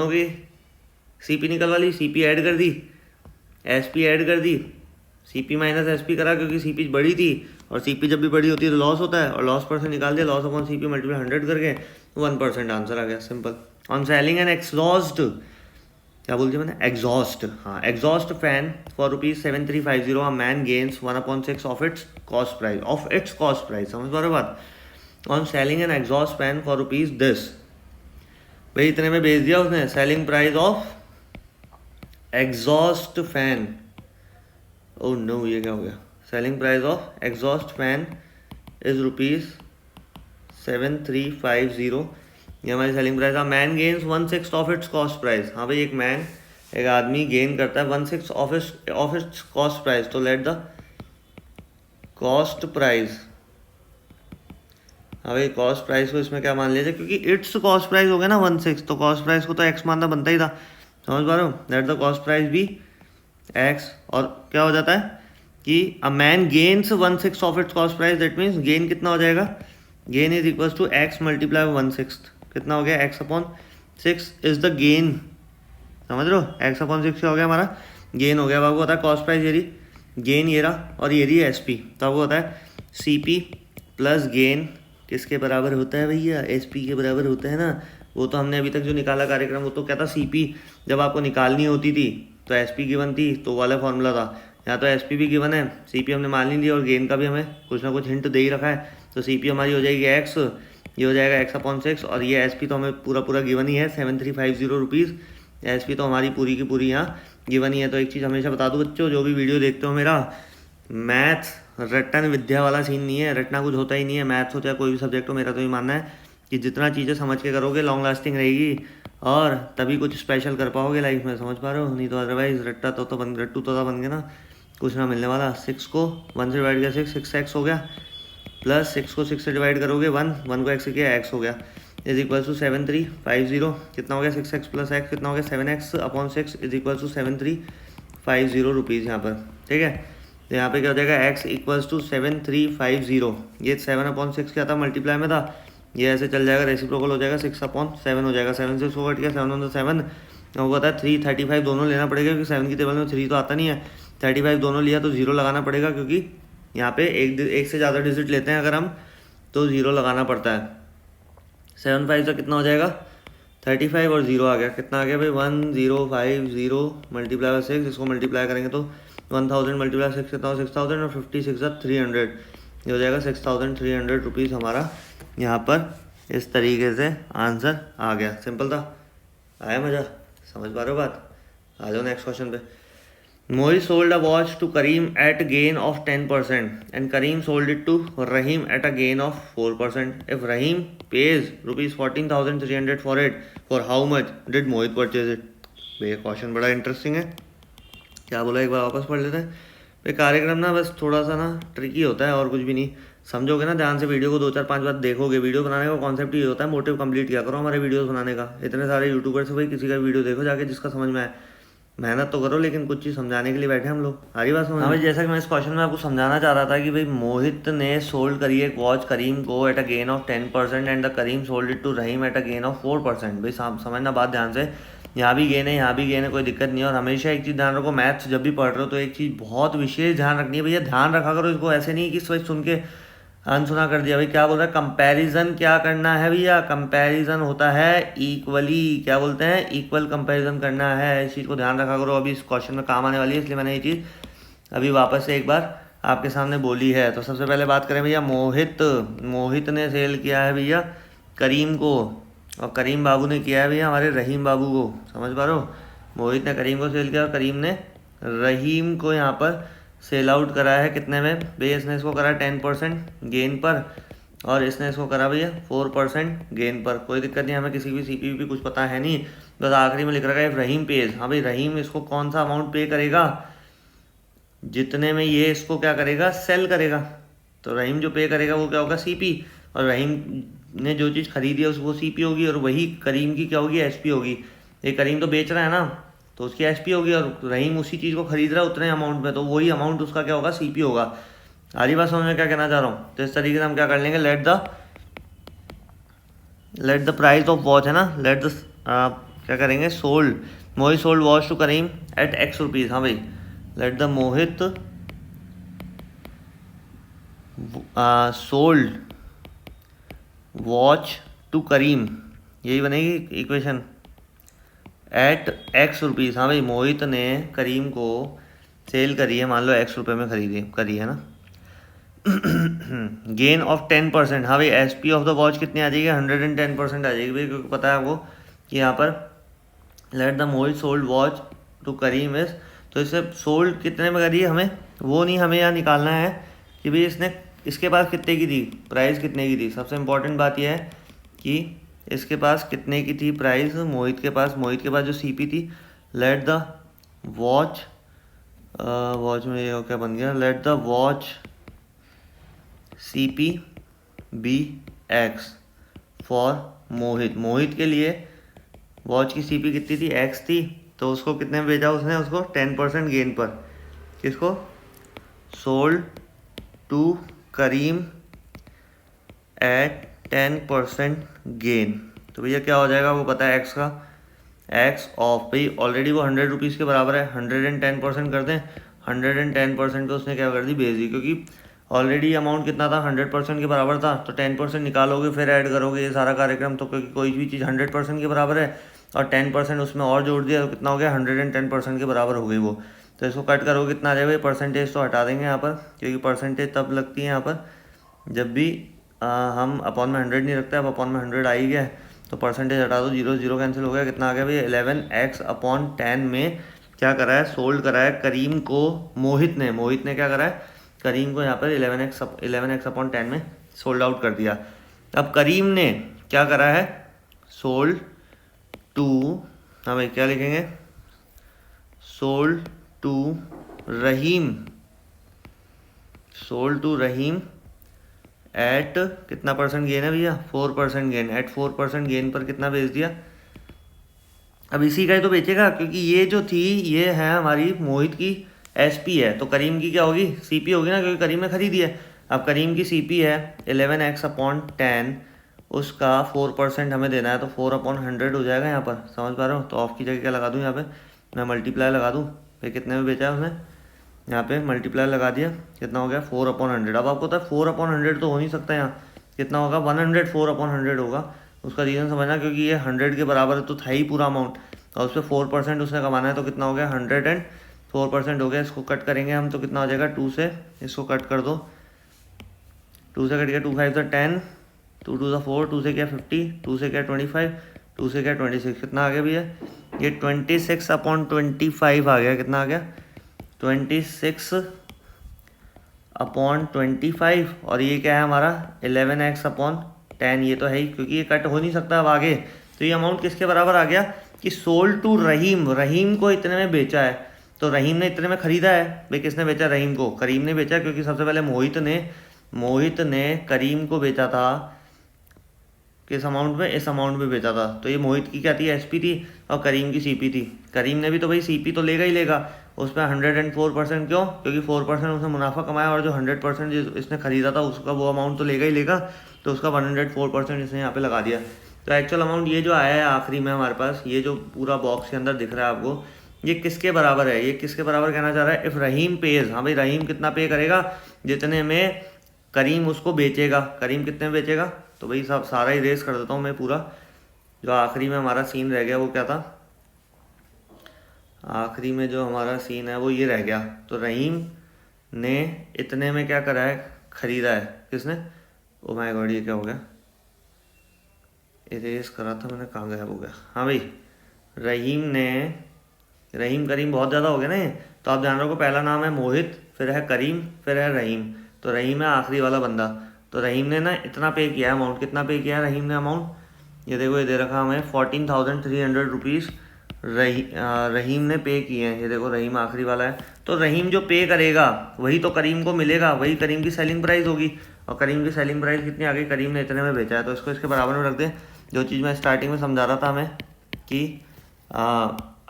Speaker 1: की सीपी निकलवा ली, सीपी ऐड कर दी, एसपी ऐड कर दी, सीपी माइनस एसपी करा क्योंकि सीपी बड़ी थी, और सीपी जब भी बड़ी होती है तो लॉस होता है, और लॉस परसेंट निकाल दिया, लॉस अपॉन सीपी मल्टीप्लाई 100 करके 1% आंसर आ गया, simple. On selling and exhaust, क्या बोल दिया मैंने, एग्जॉस्ट, हाँ, exhaust fan for ₹7350 a man gains 1/6 of its cost price, समझ पा रहे हो बात। On selling an exhaust fan for rupees this, भाई इतने में बेच दिया उसने। Selling price of exhaust fan, oh no ये क्या हो गया, selling price of exhaust fan is ₹7350, ये हमारी सेलिंग प्राइस है। Man gains 1/6 of its cost price, हाँ भाई एक आदमी गेन करता है 1/6 ऑफ इट्स कॉस्ट प्राइस, तो लेट द कॉस्ट प्राइस, हाँ भाई कॉस्ट प्राइस को इसमें क्या मान लीजिए, क्योंकि इट्स कॉस्ट प्राइस हो गया ना 1/6, तो कॉस्ट प्राइस को तो एक्स मानना बनता ही था, समझ पा रहे हो। लेट द कॉस्ट प्राइस भी एक्स, और क्या हो जाता है कि a man gains 1/6 of its cost price, that means gain कितना हो जाएगा, gain is equals to x multiply 1/6, कितना हो गया, x upon 6 is the gain, समझ रहे हो, x अपॉन 6 क्या हो गया हमारा, गेन हो गया। अब आपको होता है कॉस्ट प्राइस ये रही, गेन ये रहा, और ये रही एसपी, तो आपको होता है सीपी प्लस गेन किसके बराबर होता है भैया, एसपी के बराबर होता है ना। वो तो हमने अभी तक जो निकाला कार्यक्रम, वो तो क्या था, सीपी जब आपको निकालनी होती थी तो एसपी गिवन थी, तो वाला फॉर्मूला था। यहाँ तो एसपी भी गिवन है, सीपी हमने मान नहीं ली, और गेन का भी हमें कुछ ना कुछ हिंट दे ही रखा है। तो सीपी हमारी हो जाएगी एक्स, ये हो जाएगा x अपॉन 6, और ये एसपी तो हमें पूरा गिवन ही है 7350 रुपीज़। एसपी तो हमारी पूरी की पूरी यहाँ गिवन ही है। तो एक चीज़ हमेशा बता दूँ बच्चों, जो भी वीडियो देखते हो मेरा, मैथ रटन विद्या वाला सीन नहीं है, रटना कुछ होता ही नहीं है। मैथ्स हो चाहे कोई भी सब्जेक्ट हो, मेरा तो ये मानना है कि जितना चीज़ें समझ के करोगे लॉन्ग लास्टिंग रहेगी, और तभी कुछ स्पेशल कर पाओगे लाइफ में, समझ पा रहे हो। नहीं तो अदरवाइज रट्टू तो बन गया ना, कुछ ना मिलने वाला। 6 को 1 से डिवाइड किया 6x हो गया, प्लस 6 को 6 से डिवाइड करोगे 1 को x किया x हो गया, इज इक्वल टू 7350, कितना हो गया 6x प्लस x, कितना हो गया 7x upon 6 is equal to 7350 rupees यहाँ पर, ठीक है। तो यहाँ पे क्या हो जाएगा, x इक्वल्स टू 7350, ये 7/6 क्या था, मल्टीप्लाई में था, ये ऐसे चल जाएगा, रेसिप्रोकल हो जाएगा, 6/7 हो जाएगा, 7 से 6 कट गया, 7 1 7, और वो था 335 दोनों लेना पड़ेगा, क्योंकि 7 की टेबल में 3 तो आता नहीं है, 35 दोनों लिया तो 0 लगाना पड़ेगा, क्योंकि यहाँ पे एक से ज़्यादा डिजिट लेते हैं अगर हम, तो 0 लगाना पड़ता है। 7 5 का कितना हो जाएगा, 35 और 0 आ गया, कितना आ गया भाई 1050 मल्टीप्लाई बाय 6, इसको मल्टीप्लाई करेंगे तो 1000 मल्टीप्लाई 6 कितना हो 6000 और 56 300, ये हो जाएगा 6300 रुपीज़ हमारा यहाँ पर। इस तरीके से आंसर आ गया, सिंपल था। आया मज़ा, समझ पा रहे हो बात? आ जाओ नेक्स्ट क्वेश्चन पे। Mohit sold a watch to Kareem at gain of 10% and Kareem sold it to Rahim at a gain of 4%. If Rahim pays rupees 14,300 for it, for how much did Mohit purchase it? ये question बड़ा interesting है। क्या बोला एक बार वापस पढ़ लेते हैं। भाई कार्यक्रम ना बस थोड़ा सा ना ट्रिकी होता है और कुछ भी नहीं। समझोगे ना ध्यान से वीडियो को 2 4 5 बार देखोगे। वीडियो बनाने का कॉन्सेप्ट ये होता है, मोटिव कंप्लीट किया करो हमारे वीडियोस बनाने का। इतने सारे यूट्यूबर से भाई किसी का वीडियो देखो जाके जिसका समझ में आए। मेहनत तो करो लेकिन कुछ चीज़ समझाने के लिए बैठे हम लोग। हरी बात समझ। हाँ भाई, जैसा कि मैं इस क्वेश्चन में आपको समझाना चाह रहा था कि भाई मोहित ने सोल्ड करी एक वॉच करीम को at a gain of 10% and the Karim sold it to Rahim at a gain of 4%। भाई समझना बात ध्यान से, यहाँ भी गेन है यहाँ भी गेन है, कोई दिक्कत नहीं है। और हमेशा एक चीज़ ध्यान रखो, मैथ्स जब भी पढ़ रहे हो तो एक चीज़ बहुत विशेष ध्यान रखनी है भैया, ध्यान रखा करो इसको। ऐसे नहीं कि सिर्फ सुन के अनसुना कर दिया। भाई क्या बोल रहा है, कंपैरिजन क्या करना है भैया, कंपैरिजन होता है इक्वली, क्या बोलते हैं, इक्वल कंपैरिजन करना है। इस चीज़ को ध्यान रखा करो, अभी इस क्वेश्चन में काम आने वाली है, इसलिए मैंने ये चीज़ अभी वापस से एक बार आपके सामने बोली है। तो सबसे पहले बात करें भैया, मोहित ने सेल किया है भैया करीम को, और करीम बाबू ने किया है भैया हमारे रहीम बाबू को। समझ पा रहे हो, मोहित ने करीम को सेल किया और करीम ने रहीम को यहाँ पर सेल आउट करा है कितने में भैया, इसने इसको करा 10% गेन पर और इसने इसको करा भैया 4% गेन पर। कोई दिक्कत नहीं, हमें किसी भी सीपीवी कुछ पता है नहीं, बस आखिरी में लिख रखा है रहीम पेज। हाँ भाई, रहीम इसको कौन सा अमाउंट पे करेगा, जितने में ये इसको क्या करेगा, सेल करेगा। तो रहीम जो पे करेगा वो क्या होगा, सीपी, और रहीम ने जो चीज़ खरीदी है वो सीपी होगी, और वही करीम की क्या होगी, एसपी होगी। ये करीम तो बेच रहा है ना, तो उसकी एसपी होगी, और रहीम उसी चीज़ को खरीद रहा है उतने अमाउंट में, तो वही अमाउंट उसका क्या होगा, सीपी होगा। आ रही बात समझ में क्या कहना चाह रहा हूँ? तो इस तरीके से हम क्या कर लेंगे, let the price of watch है ना, क्या करेंगे, sold, Mohit sold watch to Karim at X rupees. हाँ भाई, let the Mohit sold watch to Karim, यही बनेगी इक्वेशन, एट एक्स रुपीज़। हाँ भाई, मोहित ने करीम को सेल करी है, मान लो एक्स रुपये में करी है ना। Gain of 10%। हाँ भाई, S P of the watch कितनी आ जाएगी, 110% आ जाएगी भाई, क्योंकि पता है आपको कि यहाँ पर let the Mohit sold watch to Karim is, तो इससे सोल्ड कितने में करी है हमें वो नहीं, हमें यहाँ निकालना है कि भाई इसने इसके पास कितने की थी, प्राइस कितने की थी। सबसे इम्पोर्टेंट बात यह है कि इसके पास कितने की थी प्राइस, मोहित के पास जो सीपी थी। लेट द वॉच में ये क्या बन गया, let the watch CP be X for Mohit के लिए वॉच की सीपी कितनी थी, एक्स थी, तो उसको कितने में बेचा उसने, उसको 10% गेन पर। किसको, sold to Karim at 10% gain. तो भैया क्या हो जाएगा, वो पता है एक्स का, एक्स ऑफ भाई ऑलरेडी वो 100 रुपीज़ के बराबर है, 110% कर दें, 110% पे उसने क्या कर दी, भेज दी, क्योंकि ऑलरेडी अमाउंट कितना था, 100% के बराबर था, तो 10% निकालोगे फिर ऐड करोगे ये सारा कार्यक्रम, तो क्योंकि कोई भी चीज़ 100% के बराबर है और 10% उसमें और जोड़ दिया तो कितना हो गया, 110% के बराबर हो गई वो। तो इसको कट करोगे कितना आ जाएगा, परसेंटेज तो हटा देंगे यहाँ पर, क्योंकि परसेंटेज तब लगती है यहाँ पर जब भी हम अपॉन में 100 नहीं रखते। अब अपॉन में 100 आ ही गया, तो परसेंटेज हटा दो, 0 0 कैंसिल हो गया, कितना आ गया भाई 11x/10 में क्या करा है, सोल्ड करा है करीम को मोहित ने क्या करा है, करीम को यहाँ पर 11x/10 में सोल्ड आउट कर दिया। अब करीम ने क्या करा है, सोल्ड टू, हाँ भाई क्या लिखेंगे, सोल्ड टू रहीम एट कितना परसेंट गेन है भैया, 4% गेन, एट 4% गेन पर कितना बेच दिया। अब इसी का ही तो बेचेगा, क्योंकि ये जो थी ये है हमारी मोहित की एसपी है, तो करीम की क्या होगी, सीपी होगी ना, क्योंकि करीम ने खरीदी है। अब करीम की सीपी है 11x/10, उसका 4% हमें देना है, तो 4/100 हो जाएगा यहाँ पर। समझ पा रहे हो? तो ऑफ की जगह क्या लगा दूँ यहाँ पे, मैं मल्टीप्लाई लगा दूँ भाई, कितने में बेचा है उसने, यहाँ पे मल्टीप्लाई लगा दिया, कितना हो गया 4/100। अब आपको पता है 4/100 तो हो नहीं सकता, यहाँ कितना होगा 100, 4/100 होगा, उसका रीज़न समझना, क्योंकि ये 100 के बराबर तो था ही पूरा अमाउंट, और उस पर 4% उसने कमाना है, तो कितना हो गया 104% हो गया। इसको कट करेंगे हम तो कितना हो जाएगा 2 से, इसको कट कर दो, 2 से कट गया, 2 5 10, 2 2 4, 2 से क्या 50, 2 से क्या 25, 2 से क्या 26, कितना आ गया भैया ये 26/25 आ गया। कितना आ गया 26/25, और ये क्या है हमारा 11x/10, ये तो है ही, क्योंकि ये कट हो नहीं सकता अब आगे। तो ये अमाउंट किसके बराबर आ गया कि सोल्ड टू रहीम, रहीम को इतने में बेचा है, तो रहीम ने इतने में खरीदा है। भाई किसने बेचा रहीम को, करीम ने बेचा, क्योंकि सबसे पहले मोहित ने करीम को बेचा था किस अमाउंट में, इस अमाउंट में बेचा था। तो ये मोहित की क्या थी, एसपी थी, और करीम की सीपी थी। करीम ने भी तो भाई सीपी तो लेगा ही लेगा, उस पर 104%, क्यों, क्योंकि 4% उसने मुनाफा कमाया, और जो 100% इसने खरीदा था उसका वो अमाउंट तो लेगा ही लेगा, तो उसका 104% इसने यहाँ पे लगा दिया। तो एक्चुअल अमाउंट ये जो आया है आखिरी में हमारे पास, ये जो पूरा बॉक्स के अंदर दिख रहा है आपको, ये किसके बराबर है, ये किसके बराबर कहना चाह रहा है, इफ़ रहीम पेज। हाँ भाई रहीम कितना पे करेगा, जितने में करीम उसको बेचेगा। करीम कितने में बेचेगा, तो भाई सब सारा ही रेस कर देता हूँ मैं पूरा। जो आखिरी में हमारा सीन रह गया वो क्या था, आखिरी में जो हमारा सीन है वो ये रह गया। तो रहीम ने इतने में क्या करा है, खरीदा है, किसने, ओ माय गॉड ये क्या हो गया, इरेज करा था मैंने, कहाँ गायब हो गया। हाँ भाई रहीम करीम बहुत ज़्यादा हो गया ना ये, तो आप जान रहे हो पहला नाम है मोहित, फिर है करीम, फिर है रहीम, तो रहीम है आखिरी वाला बंदा। तो रहीम ने ना इतना पे किया है अमाउंट, कितना पे किया है रहीम ने अमाउंट, ये देखो ये दे रखा हमें 14,300 रुपीज़ रहीम ने पे किए हैं। ये देखो रहीम आखिरी वाला है, तो रहीम जो पे करेगा वही तो करीम को मिलेगा, वही करीम की सेलिंग प्राइस होगी, और करीम की सेलिंग प्राइस कितनी आ गई, करीम ने इतने में बेचा है, तो इसको इसके बराबर में रख दें। जो चीज़ मैं स्टार्टिंग में समझा रहा था हमें कि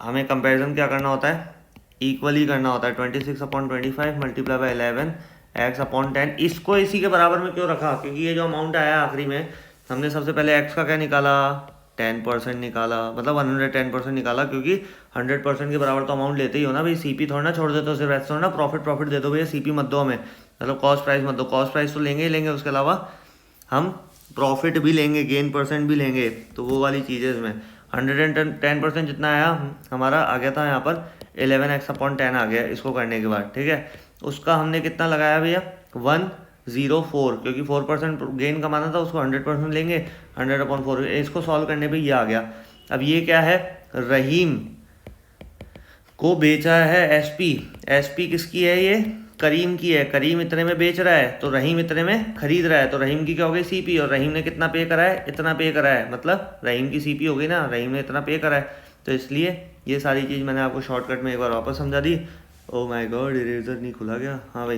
Speaker 1: हमें कंपैरिजन क्या करना होता है, इक्वली करना होता है। 26/25 मल्टीप्लाई बाई 11x/10, इसको इसी के बराबर में क्यों रखा, क्योंकि ये जो अमाउंट आया आखिरी में, हमने सबसे पहले x का क्या निकाला, 10% निकाला, मतलब 110% निकाला, क्योंकि 100% के बराबर तो अमाउंट लेते ही हो ना भाई, सीपी थोड़ा ना छोड़ देते हो, सिर्फ ऐसा ना प्रॉफिट दे दो भैया, सीपी मत दो हमें, मतलब कॉस्ट प्राइस मत दो, कॉस्ट प्राइस तो लेंगे ही लेंगे, उसके अलावा हम प्रॉफिट भी लेंगे, गेन परसेंट भी लेंगे, तो वो वाली चीज़ें इसमें 110% जितना आया हमारा आ गया था यहाँ पर 11x/10 आ गया इसको करने के बाद, ठीक है। उसका हमने कितना लगाया भैया 104, क्योंकि 4% गेन कमाना था, उसको 100% लेंगे, 100/4, इसको सॉल्व करने पे ये आ गया। अब ये क्या है, रहीम को बेचा है एसपी किसकी है, ये करीम की है, करीम इतने में बेच रहा है, तो रहीम इतने में खरीद रहा है, तो रहीम की क्या हो गई सीपी, और रहीम ने कितना पे करा है, इतना पे करा है, मतलब रहीम की सीपी हो गई ना, रहीम ने इतना पे करा है। तो इसलिए ये सारी चीज़ मैंने आपको शॉर्टकट में एक बार वापस समझा दी। ओ माय गॉड इरेजर नहीं खुला गया, हाँ भाई।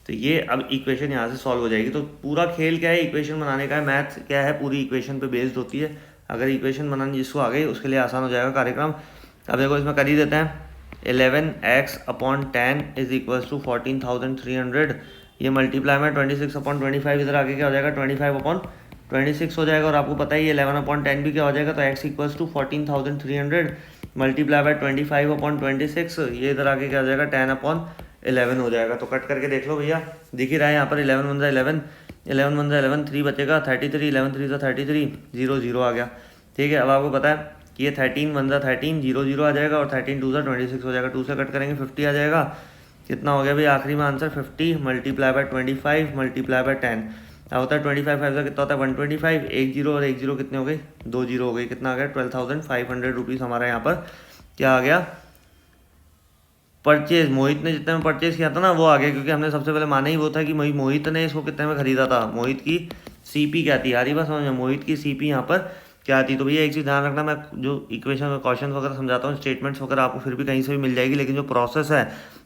Speaker 1: तो ये अब इक्वेशन यहाँ से सॉल्व हो जाएगी। तो पूरा खेल क्या है, इक्वेशन बनाने का है, मैथ्स क्या है पूरी इक्वेशन पे बेस्ड होती है। अगर इक्वेशन बनानी जिसको आ गई उसके लिए आसान हो जाएगा कार्यक्रम। अब देखो इसमें कर ही देते हैं, 11x/10 इज इक्वल्स टू 14,300, ये मल्टीप्लाई में 26/25, इधर आगे क्या हो जाएगा 25/26 हो जाएगा, और आपको पता ही 11/10 भी क्या हो जाएगा, तो x equals to 14,300 multiply by 25/26, ये इधर आगे क्या हो जाएगा 10/11 हो जाएगा। तो कट करके देख लो भैया, दिख ही रहा है यहाँ पर 11 1 11, 11 1 11, 3 बचेगा 33, 11 3 33, 0 0 आ गया, ठीक है। अब आपको पता है कि ये 13 1 13, 0 0 आ जाएगा, और 13 2 26 हो जाएगा, 2 से कट करेंगे 50 आ जाएगा। कितना हो गया भाई आखिरी में answer 50 multiply by 25 multiply by 10, अब होता है 25 5 कितना होता है 125, 1 0 और 1 0 कितने हो गए 2 0 हो गई, कितना आ गया 12,500 रुपीज़ हमारा यहाँ पर क्या आ गया परचेज। मोहित ने जितने में परचेज किया था ना वो आ गया, क्योंकि हमने सबसे पहले माना ही वो था कि मोहित ने इसको कितने में खरीदा था। मोहित की सीपी क्या थी, यारी बात समझ में, मोहित की सीपी यहाँ पर क्या थी। तो भैया एक चीज़ ध्यान रखना, मैं जो इक्वेशन क्वेश्चन वगैरह समझाता हूँ, स्टेटमेंट्स वगैरह आपको फिर भी कहीं से भी मिल जाएगी, लेकिन जो प्रोसेस है,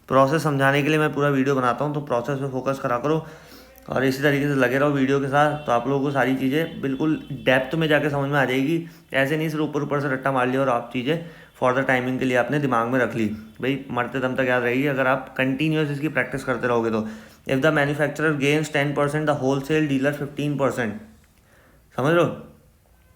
Speaker 1: प्रोसेस समझाने के लिए मैं पूरा वीडियो बनाता हूँ, तो प्रोसेस पे फोकस करा करो और इसी तरीके से लगे रहो वीडियो के साथ, तो आप लोगों को सारी चीज़ें बिल्कुल डेप्थ में जाके समझ में आ जाएगी। ऐसे नहीं सिर्फ ऊपर ऊपर से रट्टा मार लिया और आप चीज़ें फॉर द टाइमिंग के लिए आपने दिमाग में रख ली, भाई मरते दम तक याद रहेगी अगर आप कंटिन्यूस इसकी प्रैक्टिस करते रहोगे तो। If the manufacturer gains 10%, the wholesale dealer 15%, समझ लो।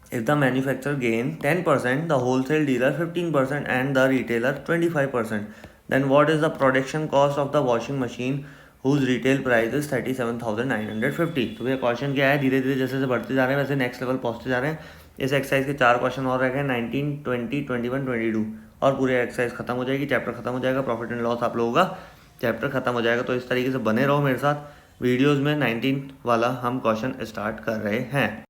Speaker 1: If the manufacturer gain 10%, the wholesale dealer 15% and the retailer 25%, then what is the production cost of the washing machine whose retail price is 37,950? तो ये question क्या है, धीरे धीरे जैसे जैसे बढ़ते जा रहे हैं वैसे नेक्स्ट लेवल पहुंचते जा रहे हैं। इस एक्सरसाइज के 4 क्वेश्चन और रह गए, 19, 20, 21, 22 और पूरे एक्सरसाइज खत्म हो जाएगी, चैप्टर खत्म हो जाएगा, प्रॉफिट एंड लॉस आप लोगों का चैप्टर खत्म हो जाएगा। तो इस तरीके से बने रहो मेरे साथ वीडियोज़ में। 19 वाला हम क्वेश्चन स्टार्ट कर रहे हैं।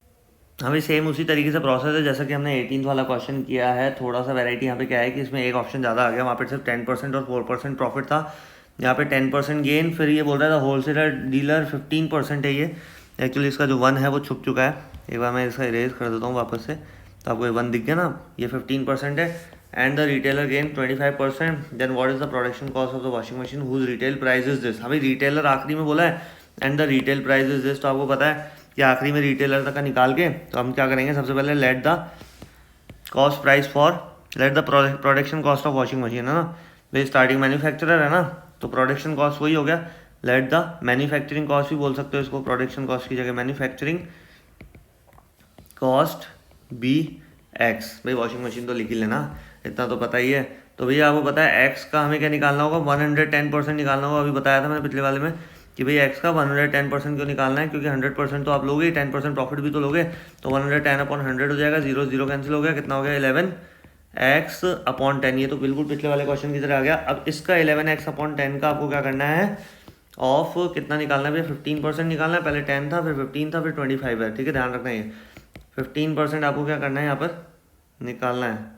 Speaker 1: हमें सेम उसी तरीके से प्रोसेस है जैसा कि हमने 18 वाला क्वेश्चन किया है। थोड़ा सा वैरायटी यहाँ पे क्या है कि इसमें एक ऑप्शन ज़्यादा आ गया, वहाँ पे सिर्फ 10% और 4% प्रॉफिट था, यहाँ पे 10% गेन। फिर ये बोल रहा था होलसेलर डीलर 15% है। ये एक्चुअली इसका जो 1 है वो छुप चुका है। एक बार मैं इसका इरेज कर देता हूँ वापस से, तो आपको ये 1 दिख गया ना, ये 15% है। And the retailer gain 25%। Then what is the production cost of the washing machine whose retail price is this. हमें रिटेलर आखिरी में बोला है and the retail price is this, तो आपको पता है कि आखिरी में रिटेलर तक का निकाल के तो हम क्या करेंगे, सबसे पहले late the cost price for let the production cost of washing machine है ना, भाई स्टार्टिंग मैन्युफैक्चरर है ना, तो प्रोडक्शन कॉस्ट वही हो गया। लेट द मैन्युफैक्चरिंग कॉस्ट भी बोल सकते हो इसको, प्रोडक्शन कॉस्ट की जगह मैन्युफैक्चरिंग कॉस्ट बी एक्स। भाई वॉशिंग मशीन तो लिख ही लेना, इतना तो पता ही है। तो भैया आपको पता है एक्स का हमें क्या निकालना होगा, 110% निकालना होगा। अभी बताया था मैंने पिछले वाले में कि भाई एक्स का 110% क्यों निकालना है, क्योंकि 100% तो आप लोगे, 10% प्रॉफिट भी तो लोगे, तो 110/100 हो जाएगा, 0 0 कैंसिल हो गया, कितना हो गया 11x/10। ये तो बिल्कुल पिछले वाले क्वेश्चन की तरह आ गया। अब इसका 11x/10 का आपको क्या करना है, ऑफ कितना निकालना है भैया, 15% निकालना है। पहले 10 था, फिर 15 था, फिर 25 है, ठीक है, ध्यान रखना। ये 15% आपको क्या करना है यहाँ पर निकालना है।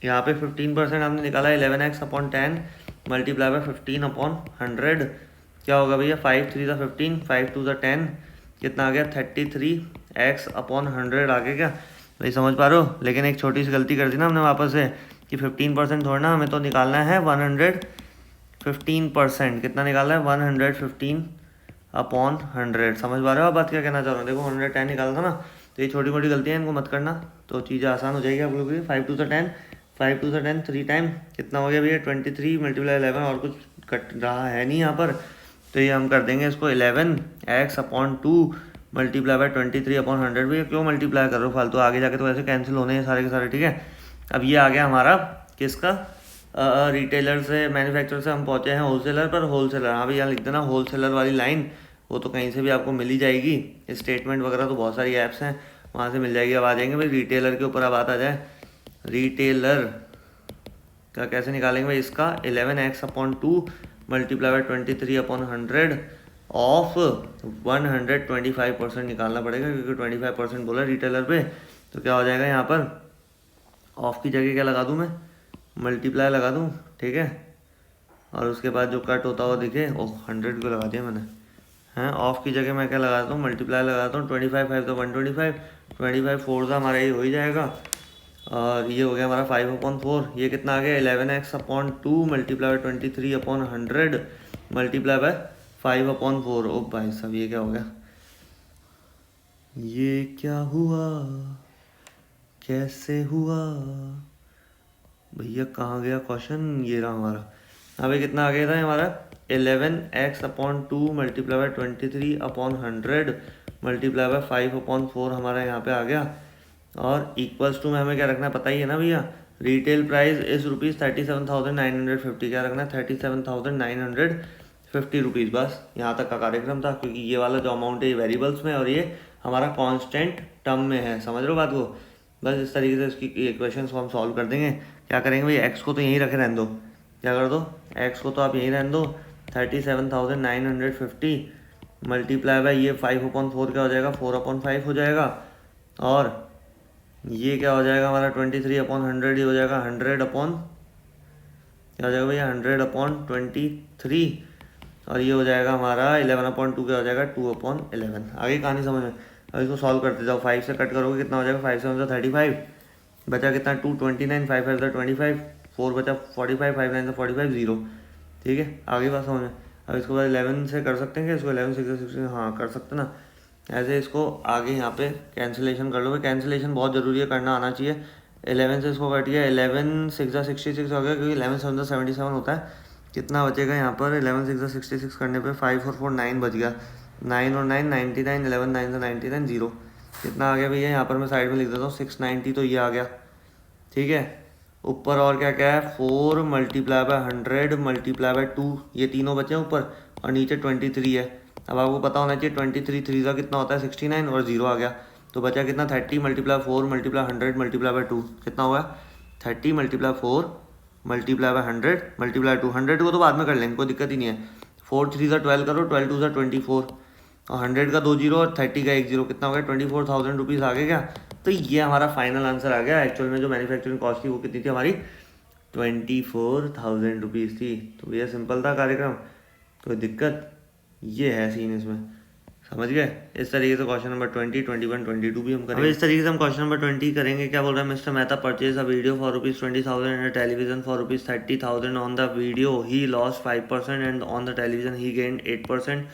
Speaker 1: यहाँ पे 15% आपने निकाला, 11x/10 मल्टीप्लाई बाय 15/100 क्या होगा भैया, 5 3 × 15, 5 2 × 10, कितना आ गया 33x/100 आ गया क्या भाई, समझ पा रहे हो। लेकिन एक छोटी सी गलती कर दी ना हमने वापस से कि 15% थोड़ा ना, हमें तो निकालना है 115%। कितना निकालना है 115/100। समझ पा रहे हो आप बात क्या कहना चाह रहा हूँ। देखो 110 निकाला था ना, तो ये छोटी मोटी गलतियाँ इनको मत करना, तो चीज़ें आसान हो जाएगी आप लोगों की। 5 2 × 10, 5 2 × 10 3 टाइम, कितना हो गया भैया 23 × 11, और कुछ कट रहा है नहीं यहाँ पर, तो ये हम कर देंगे इसको 11x/2 मल्टीप्लाई बाय 23/100। भैया क्यों मल्टीप्लाई कर रहे हो फालतू, आगे जाके तो ऐसे कैंसिल होने हैं सारे के सारे, ठीक है। अब ये आ गया हमारा किसका, रिटेलर से मैन्युफैक्चरर से हम पहुँचे हैं होलसेलर पर। होलसेलर, हाँ भैया लिख देना होलसेलर वाली लाइन, वो तो कहीं से भी आपको मिल ही जाएगी, स्टेटमेंट वगैरह तो बहुत सारी ऐप्स हैं वहाँ से मिल जाएगी। अब आ जाएंगे भाई रिटेलर के ऊपर, अब बात आ जाए रिटेलर का कैसे निकालेंगे भाई, इसका 11x/2 मल्टीप्लाई बाय 23/100 ऑफ 125% निकालना पड़ेगा, क्योंकि 25% बोला रिटेलर पे। तो क्या हो जाएगा यहाँ पर, ऑफ की जगह क्या लगा दूँ मैं, मल्टीप्लाई लगा दूँ, ठीक है, और उसके बाद जो कट होता हुआ दिखे, ओह 100 को लगा दिया मैंने, हैं। ऑफ की जगह मैं क्या लगाता हूँ, मल्टीप्लाई लगाता हूँ। 25 5 तो 125, 25 4 का हमारा ये हो ही जाएगा, और ये हो गया हमारा 5/4। ये कितना आ गया 11x/2 multiply by 23/100 multiply by 5/4। ओ भाई साहब ये क्या हो गया, ये क्या हुआ, कैसे हुआ भैया, कहाँ गया क्वेश्चन, ये रहा हमारा। अभी कितना आ गया था हमारा 11x/2 multiply by 23/100 multiply by 5/4 हमारा यहाँ पे आ गया। और इक्वल्स टू में हमें क्या रखना है पता ही है ना भैया, रिटेल प्राइस इज ₹37,950। क्या रखना है 37,950 रुपीज़। बस यहाँ तक का कार्यक्रम था, क्योंकि ये वाला जो अमाउंट है ये वेरिएबल्स में और ये हमारा कांस्टेंट टर्म में है, समझ रहे हो बात को। बस इस तरीके से इसकी इक्वेशंस को हम सॉल्व कर देंगे। क्या करेंगे भाई, एक्स को तो यहीं रखे रहने दो, क्या कर दो, एक्स को तो आप यहीं रहने दो, 37,950 मल्टीप्लाई बाय ये 5/4 क्या हो जाएगा 4/5 हो जाएगा, और ये क्या हो जाएगा हमारा 23/100 ही हो जाएगा, 100 क्या हो जाएगा भैया 100/23, और ये हो जाएगा हमारा 11/2 क्या हो जाएगा 2/11। आगे कहानी समझ में। अब इसको सॉल्व करते जाओ, 5 से कट करोगे कितना हो जाएगा, 5 7 35, बचा कितना 229, 5 5 25, 4 बचा 45, 5 9 45, 0, ठीक है। आगे बात समझ में। अब इसको बाद 11 से कर सकते हैं क्या, इसको 11 6 16, हाँ कर सकते ना। ऐसे इसको आगे यहाँ पे कैंसिलेशन कर लो भाई, कैंसिलेशन बहुत ज़रूरी है, करना आना चाहिए। 11 से इसको कट गया, 11 6 66 हो गया, क्योंकि 11 7 77 होता है। कितना बचेगा यहाँ पर 11 6 66 करने पे 5 और 4 9 बच गया, 9 और 9 99, 11 9 से 99 0। कितना आ गया भैया, यहाँ पर मैं साइड में लिख देता हूँ 690, तो ये आ गया, ठीक है। ऊपर और क्या क्या है 4 मल्टीप्लाई बाय 100 मल्टीप्लाई बाय 2, ये तीनों बचे ऊपर, और नीचे 23 है। अब आपको पता होना चाहिए 23 3 का कितना होता है 69, और 0 आ गया। तो बचा कितना 30 मल्टीप्लाई 4 मल्टीप्लाई 100 मल्टीप्लाई बाय 2 कितना होगा 30 मल्टीप्लाई 4 मल्टीप्लाई बाय 100 मल्टीप्लाई 2 100 को तो बाद में कर लेंगे कोई दिक्कत ही नहीं है 4 3 सा 12 करो 12 2 सा 24 और 100 का 2 जीरो और 30 का 1 जीरो कितना हो गया 24,000 रुपीज़ आ गया क्या। तो ये हमारा फाइनल आंसर आ गया। एक्चुअल में जो मैन्युफैक्चरिंग कॉस्ट थी वो कितनी थी हमारी 24,000 रुपीज़ थी। तो भैया सिंपल था कार्यक्रम, कोई दिक्कत ये है सीन इसमें, समझ गए। इस तरीके से क्वेश्चन नंबर 20, 21, 22 भी हम करेंगे। इस तरीके से हम क्वेश्चन नंबर 20 करेंगे। क्या बोल रहा है mister Mehta purchase a video for ₹20,000 and a television for ₹30,000 on the video he loss 5% and on the television he gain 8%।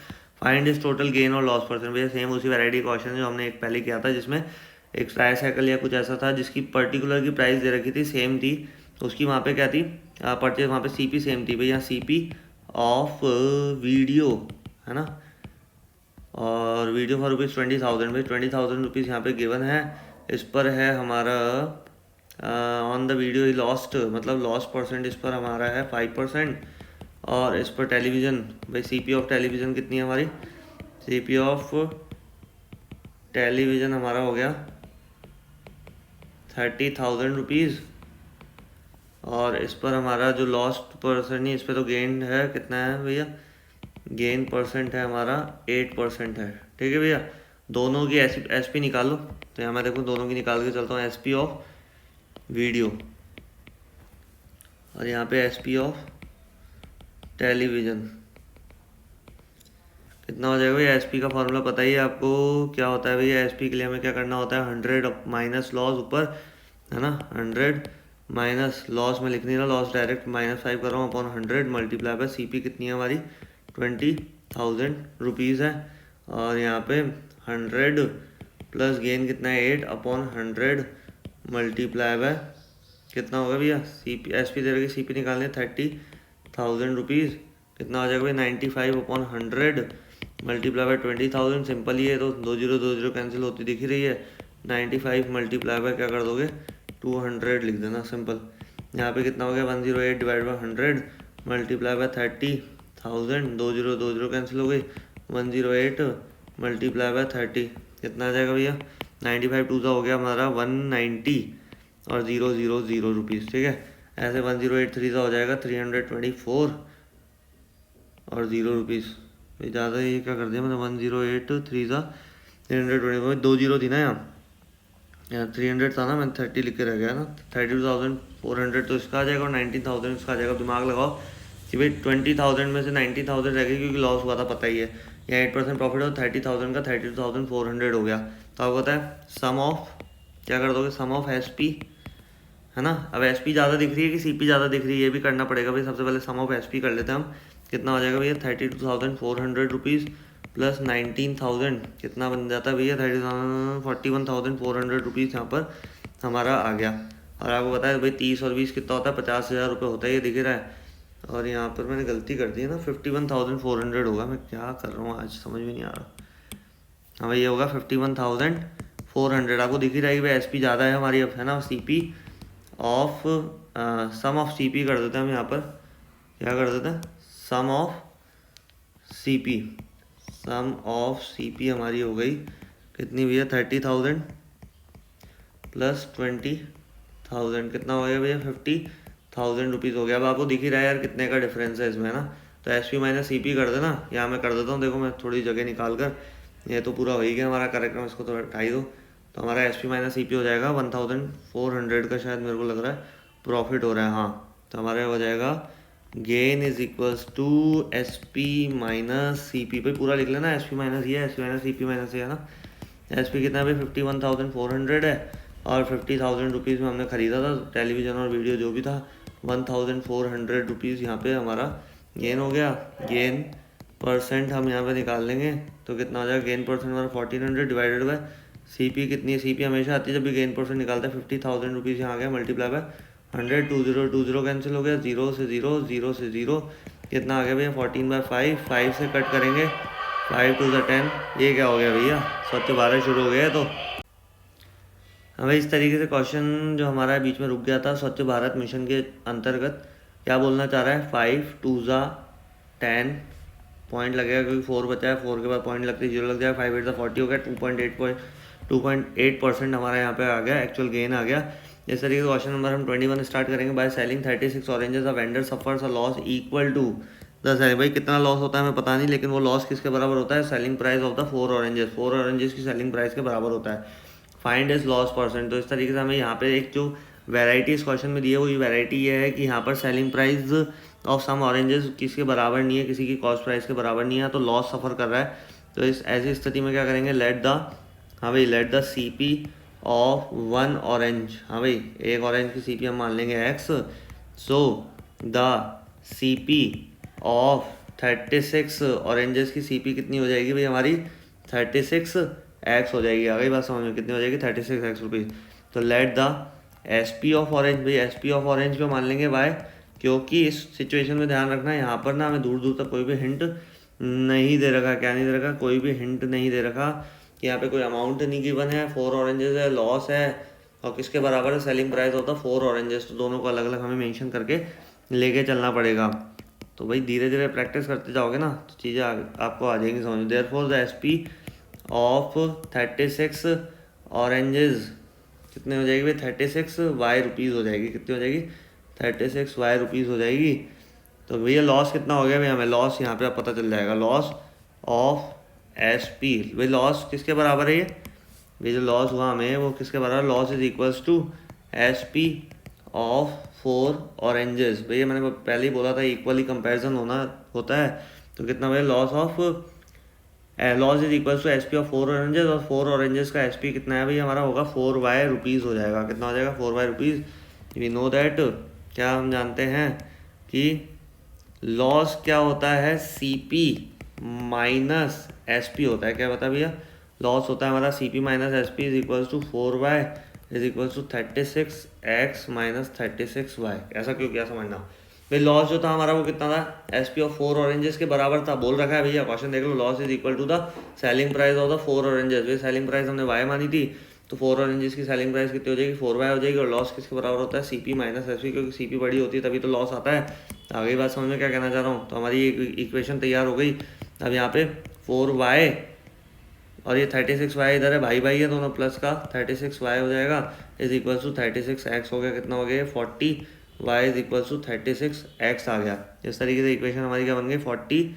Speaker 1: Find is total gain और लॉस परसेंट। भैया सेम उसी वैरायटी क्वेश्चन जो हमने एक पहले किया था जिसमें एक ट्राईसाइकिल या कुछ ऐसा था जिसकी पर्टिकुलर की प्राइस दे रखी थी सेम थी, तो उसकी वहाँ पे क्या थी परचेज, वहाँ पे सीपी सेम थी भैया, सीपी ऑफ वीडियो है ना, और वीडियो फॉर ₹20,000 भाई 20,000 रुपीज़ यहाँ पे गिवन है। इस पर है हमारा on the video he lost, मतलब लॉस परसेंट इस पर हमारा है 5%। और इस पर टेलीविज़न भाई सीपी ऑफ टेलीविज़न कितनी है हमारी, सीपी ऑफ टेलीविज़न हमारा हो गया 30,000 रुपीज़। और इस पर हमारा जो लॉस्ट परसेंट नहीं, इस पर तो गेन है, कितना है भैया, गेन परसेंट है हमारा 8% है। ठीक है भैया, दोनों की एस पी निकाल लो। तो यहाँ मैं देखो दोनों की निकाल के चलता हूँ, एस पी ऑफ वीडियो और यहाँ पे एस पी ऑफ टेलीविज़न कितना हो जाएगा भैया। एस पी का फॉर्मूला पता ही है आपको क्या होता है भैया। एस पी के लिए हमें क्या करना होता है 100 माइनस लॉस ऊपर है ना, 100 माइनस लॉस में लिख नहीं रहा, लॉस डायरेक्ट -5 कर रहा हूँ upon 100 multiply by C P कितनी है हमारी 20,000 रुपीज़ है। और यहाँ पे 100 प्लस गेन कितना है 8 अपॉन 100 मल्टीप्लाई बाय कितना होगा भैया, सी पी एस पी दे रही सी पी निकालने 30,000 रुपीज़ कितना हो जाएगा भैया 95 अपॉन 100 मल्टीप्लाई बाय 20,000। सिंपल ही है, तो 2 जीरो कैंसिल होती दिख ही रही है। 95 मल्टीप्लाई बाय क्या कर दोगे 200 लिख देना सिंपल। यहाँ पे कितना हो गया 108 divide by 100 multiply bye 30,000, 2 zero cancel हो गई, 108 मल्टीप्लाई बाय 30 कितना आ जाएगा भैया 95 टू सा हो गया हमारा 190 और 000 रुपीज़। ठीक है, ऐसे 1083 3 सा हो जाएगा 324 और 0 रुपीज़। ज़्यादा ये क्या कर दिया मैंने 1083 3 सा 324, 2 जीरो थी ना यहाँ 300 था ना, मैंने 30 लिख के रह गया ना, 32,400 तो इसका आ जाएगा और 19,000 इसका आ जाएगा। दिमाग लगाओ कि भाई 20,000 में से 19,000 रह गए क्योंकि लॉस हुआ था पता ही है, यहाँ 8% प्रॉफिट हो 30,000 का 32,400 हो गया। तो आपको पता है सम ऑफ क्या कर दोगे, सम ऑफ एस पी है ना। अब एस पी ज़्यादा दिख रही है कि सी पी ज़्यादा दिख रही है ये भी करना पड़ेगा भाई। सबसे पहले सम ऑफ एस पी कर लेते हैं हम, कितना हो जाएगा भैया 32,400 रुपीज़ प्लस 19,000 कितना बन जाता है भैया 41,400 रुपीज़ यहाँ पर हमारा आ गया। और आपको पता है भाई 30 और 20 कितना होता है 50,000 रुपये होता है, ये दिख रहा है। और यहाँ पर मैंने गलती कर दी है ना 51,400 होगा, मैं क्या कर रहा हूँ आज समझ में नहीं आ रहा। हाँ भाई ये होगा 51,400, आपको दिख ही रहेगी भाई एस पी ज़्यादा है हमारी अब है ना। C P of sum of C P कर देते हैं हम यहाँ पर, क्या कर देते हैं sum of C P, sum of C P हमारी हो गई कितनी भैया 30,000 प्लस 20,000 कितना हो गया भैया 50,000 रुपीज़ हो गया। अब आपको दिख ही रहा है यार कितने का डिफरेंस है इसमें है ना। तो S P minus C P कर देना, यहाँ मैं कर देता हूँ, देखो मैं थोड़ी जगह निकाल कर, ये तो पूरा हो ही गया हमारा कार्यक्रम, इसको तो हटाई दो। तो हमारा S P minus C P हो जाएगा 1,400 का शायद मेरे को लग रहा है प्रॉफिट हो रहा है। हाँ तो हमारे हो जाएगा gain is equals to S P minus C P, भाई पूरा लिख लेना, एस पी माइनस ये S P minus C P minus ये है ना। एस पी कितना भाई 51,400 है और 50,000 रुपीज़ में हमने ख़रीदा था टेलीविज़न और वीडियो जो भी था। 1,400 रुपीज़ यहाँ पे हमारा गेन हो गया। गेन परसेंट हम यहाँ पे निकाल लेंगे तो कितना हो जाएगा, गेन परसेंट हमारा 1,400 डिवाइडेड बाय सी पी कितनी है, सी पी हमेशा आती है जब भी गेन परसेंट निकालता है 50,000 रुपीज़ यहाँ आ गया मल्टीप्लाई बाय 100, 20 कैंसिल हो गया, 0 से 0 0 से 0 कितना आ गया भैया 14/5, 5 से कट करेंगे 5 टू द 10, ये क्या हो गया भैया स्वच्छ भारत शुरू हो गया है। तो हमें इस तरीके से क्वेश्चन जो हमारा बीच में रुक गया था स्वच्छ भारत मिशन के अंतर्गत क्या बोलना चाह रहा है 5 टू ज़ा 10 पॉइंट लगेगा क्योंकि 4 बचा है, 4 के बाद पॉइंट लगते 0 लग जाएगा, 5 8 ज़ा 40 हो गया, 2.8% हमारा यहाँ पे आ गया, एक्चुअल गेन आ गया। इस तरीके से क्वेश्चन नंबर हम 21 स्टार्ट करेंगे। By selling 36 oranges a vendor suffers a loss equal to the selling. भाई कितना लॉस होता है हमें पता नहीं, लेकिन वो लॉस किसके बराबर होता है, selling price of the 4 oranges, 4 oranges की सेलिंग प्राइस के बराबर होता है। Find is loss percent. तो इस तरीके से हमें यहाँ पे एक जो वैरायटी इस क्वेश्चन में दी है वो ये वैरायटी ये है कि यहाँ पर selling price of some oranges किसके बराबर नहीं है, किसी की कॉस्ट प्राइस के बराबर नहीं है, तो लॉस सफ़र कर रहा है। तो इस ऐसी स्थिति में क्या करेंगे, let the C P of 1 orange, हाँ भाई एक ऑरेंज की सी पी हम मान लेंगे x. So the C P of 36 oranges की सी पी कितनी हो जाएगी भाई हमारी, 36 एक्स हो जाएगी। आ गई बात समझ में, कितनी हो जाएगी, 36 एक्स रुपीज़। तो let the S P of orange, भाई एस पी ऑफ ऑरेंज को मान लेंगे वाई, क्योंकि इस सिचुएशन में ध्यान रखना यहाँ पर ना हमें दूर दूर तक कोई भी हिंट नहीं दे रखा। क्या नहीं दे रखा, कोई भी हिंट नहीं दे रखा कि यहाँ पे कोई अमाउंट नहीं गिवन है, 4 ऑरेंजेस है, लॉस है, और किसके बराबर है, सेलिंग प्राइस होता है 4 ऑरेंजेस। तो दोनों को अलग अलग हमें मेंशन करके लेके चलना पड़ेगा। तो भाई धीरे धीरे प्रैक्टिस करते जाओगे ना तो चीज़ें आपको आ जाएंगी समझ में। Therefore the S P of 36 oranges कितने हो जाएगी भाई, 36 वाई रुपीज़ हो जाएगी। कितनी हो जाएगी, 36 वाई रुपीज़ हो जाएगी। तो भैया लॉस कितना हो गया भाई, हमें लॉस यहाँ पे अब पता चल जाएगा। लॉस ऑफ एस पी, भाई लॉस किसके बराबर है ये जो लॉस हुआ हमें वो किसके बराबर, loss is equals to S P of 4 oranges. भैया मैंने पहले ही बोला था इक्वली कंपैरिजन होता है। तो कितना भाई, loss is equals to S P of 4 oranges, और 4 ऑरेंजेस का एस पी कितना है भाई हमारा, होगा 4 वाई रुपीज़ हो जाएगा। कितना हो जाएगा, 4 y rupees. We know that, क्या हम जानते हैं कि लॉस क्या होता है, C P minus S P होता है। क्या बता भैया, लॉस होता है हमारा C P minus S P is equals to 4 y is equals to 36 x minus 36 y. ऐसा क्यों किया समझना भाई। लॉस जो था हमारा वो कितना था, एस पी ऑफ 4 ऑरेंजेस के बराबर था। बोल रखा है भैया, क्वेश्चन देख लो, loss is equal to the selling price of the 4 oranges. भाई सेलिंग प्राइस हमने वाई मानी थी, तो 4 ऑरेंजेस की सेलिंग प्राइस कितनी हो जाएगी, 4 वाई हो जाएगी। और लॉस किसके बराबर होता है, C P minus S P, क्योंकि सी पी बड़ी होती है तभी तो लॉस आता है। आगे बात समझ में क्या कहना चाह रहा हूँ। तो हमारी इक्वेशन तैयार हो गई। अब यहाँ पे 4 वाई और ये 36 वाई इधर है, भाई भाई है दोनों, प्लस का 36 वाई हो जाएगा इज इक्वल टू 36 एक्स हो गया। कितना हो गया, 40 Y is equal to 36 X आ गया। इस तरीके से इक्वेशन हमारी क्या बन गई, 40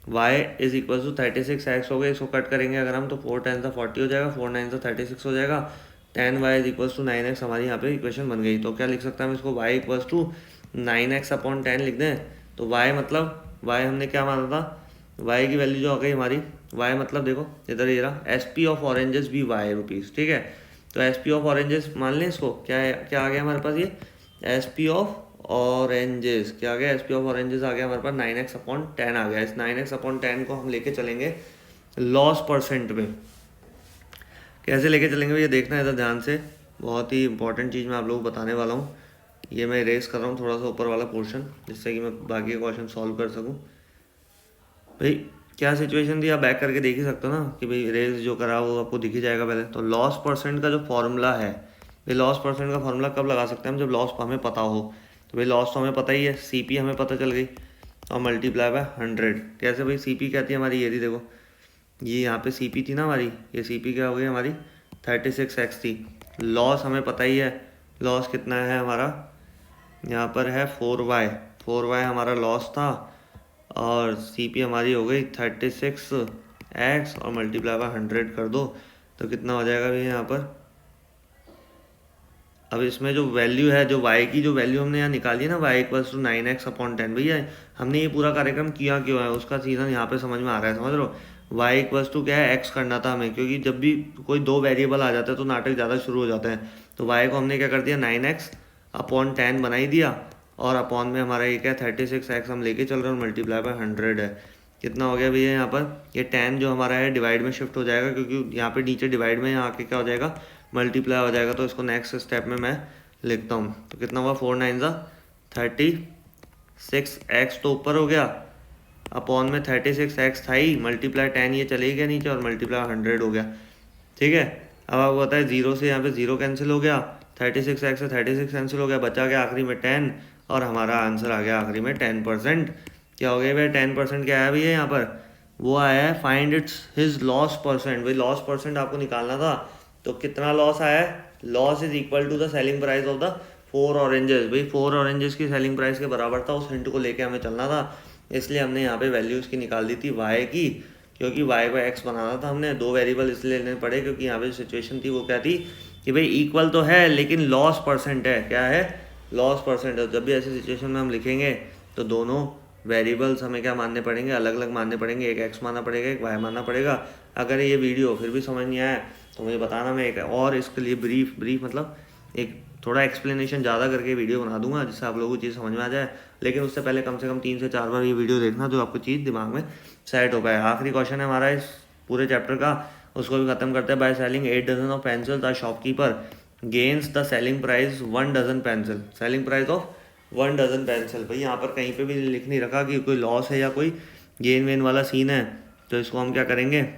Speaker 1: Y is equal to 36 x हो गया। इसको कट करेंगे अगर हम तो 4 10 सा 40 हो जाएगा, 4 9 सा 36 हो जाएगा। 10 y is equal to 9 x हमारी यहाँ पे इक्वेशन बन गई। तो क्या लिख सकते हैं हम इसको, y equal to 9 x upon 10 लिख दें। तो वाई मतलब, वाई हमने क्या माना था, वाई की वैल्यू जो हो गई हमारी, वाई मतलब देखो इधर ये रहा, एस पी ऑफ ऑरेंजेस भी वाई रुपीज़, ठीक है। तो एस पी ऑफ ऑरेंजेस मान लें इसको, क्या है, क्या आ गया हमारे पास ये, एस पी ऑफ ऑरेंजेस क्या आ गया, एस पी ऑफ ऑरेंजेस आ गया हमारे पास 9x अपॉन 10 आ गया। इस 9x अपॉन 10 को हम लेके चलेंगे लॉस परसेंट में। कैसे लेके चलेंगे ये देखना है इधर ध्यान से, बहुत ही इंपॉर्टेंट चीज़ मैं आप लोगों को बताने वाला हूँ। ये मैं इरेज कर रहा हूँ थोड़ा सा ऊपर वाला पोर्शन, जिससे कि मैं बाकी के क्वेश्चन सॉल्व कर सकूँ। भाई क्या सिचुएशन थी, आप बैक करके देख ही सकते हो ना कि भाई रेज जो करा वो आपको दिख ही जाएगा पहले। तो लॉस परसेंट का जो फॉर्मूला है, भाई लॉस परसेंट का फॉर्मूला कब लगा सकते हैं हम, जब लॉस हमें पता हो। तो भाई लॉस तो हमें पता ही है, सीपी हमें पता चल गई, और मल्टीप्लाई बाय 100। कैसे भाई, सीपी क्या थी हमारी, ये थी देखो, ये यहाँ पे सीपी थी ना हमारी, ये सीपी क्या हो गई हमारी 36x थी। लॉस हमें पता ही है, लॉस कितना है हमारा, यहाँ पर है 4y, 4y हमारा लॉस था, और सीपी हमारी हो गई 36x और मल्टीप्लाई बाय 100 कर दो तो कितना हो जाएगा भैया यहाँ पर। अब इसमें जो वैल्यू है, जो y की जो वैल्यू हमने यहाँ निकाली है ना, y equals to 9x upon 10, भैया हमने ये पूरा कार्यक्रम किया क्यों है, उसका सीजन यहाँ पे समझ में आ रहा है, समझ लो। y इक्वल्स टू क्या है, x करना था हमें, क्योंकि जब भी कोई दो वेरिएबल आ जाता है तो नाटक ज़्यादा शुरू हो जाते हैं। तो y को हमने क्या कर दिया, 9x अपॉन 10 बना ही दिया, और अपॉन में हमारा ये क्या 36x हम लेके चल रहे हैं, और मल्टीप्लाई बाय 100 है। कितना हो गया भैया यहाँ पर, ये 10 जो हमारा है डिवाइड में शिफ्ट हो जाएगा, क्योंकि यहाँ पे नीचे डिवाइड में, यहाँ आके क्या हो जाएगा, मल्टीप्लाई हो जाएगा। तो इसको नेक्स्ट स्टेप में मैं लिखता हूँ। तो कितना हुआ, 4 9 36x तो ऊपर हो गया, अपॉन में 36x था ही, मल्टीप्लाई 10 ये चले गया नीचे, और मल्टीप्लाई 100 हो गया, ठीक है। अब आपको पता है जीरो से यहाँ पे जीरो कैंसिल हो गया, 36x से 36 कैंसिल हो गया, बचा गया आखिरी में 10, और हमारा आंसर आ गया आखिरी में 10%। क्या हो गया भाई, 10% क्या आया भैया यहाँ पर, वो आया है find its his loss percent. भाई लॉस परसेंट आपको निकालना था, तो कितना लॉस आया है, loss is equal to the selling price of the 4 oranges. भाई 4 ऑरेंजेस की सेलिंग प्राइस के बराबर था, उस हिंट को लेके हमें चलना था, इसलिए हमने यहाँ पे वैल्यू इसकी निकाल दी थी वाई की, क्योंकि वाई को एक्स बनाना था हमने। 2 वेरिएबल इसलिए लेने पड़े क्योंकि यहाँ पे सिचुएशन थी वो क्या थी कि भाई इक्वल तो है लेकिन लॉस परसेंट है। क्या है, लॉस परसेंट है। जब भी ऐसी सिचुएशन में हम लिखेंगे तो दोनों वेरिएबल्स हमें क्या मानने पड़ेंगे, अलग अलग मानने पड़ेंगे। एक एक्स मानना पड़ेगा, एक वाई मानना पड़ेगा। अगर ये वीडियो फिर भी समझ नहीं आया तो मुझे बताना, मैं एक और इसके लिए ब्रीफ मतलब एक थोड़ा एक्सप्लेनेशन ज़्यादा करके वीडियो बना दूंगा जिससे आप लोगों को चीज़ समझ में आ जाए। लेकिन उससे पहले कम से कम 3 से 4 बार ये वीडियो देखना जो आपको चीज़ दिमाग में सेट हो पाए। आखिरी क्वेश्चन है हमारा इस पूरे चैप्टर का, उसको भी खत्म करते हैं। By selling 8 dozen of pencil the shopkeeper gains the selling price 1 dozen pencil. Selling price of 1 dozen pencil. भाई यहाँ पर कहीं पे भी लिख नहीं रखा कि कोई लॉस है या कोई गेन वेन वाला सीन है। तो इसको हम क्या करेंगे,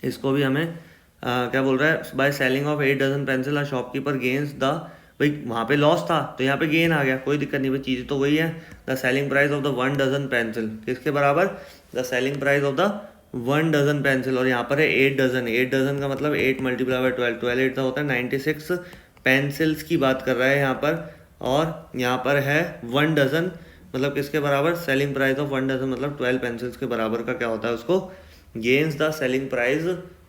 Speaker 1: इसको भी हमें क्या बोल रहा है, by selling of 8 dozen pencil a shopkeeper gains the, भाई वहाँ पे लॉस था तो यहाँ पे गेन आ गया, कोई दिक्कत नहीं भाई, चीज़ तो वही है। The selling price of the 1 dozen pencil किसके बराबर, the selling price of the 1 dozen pencil. और यहाँ पर है 8 डजन। 8 डजन का मतलब 8 मल्टीप्लाई बाय 12, 12 8 का होता है 96 पेंसिल्स की बात कर रहा है यहाँ पर। और यहाँ पर है 1 डजन मतलब किसके बराबर, सेलिंग प्राइस ऑफ 1 डजन मतलब 12 पेंसिल्स के बराबर का क्या होता है उसको, gains the selling price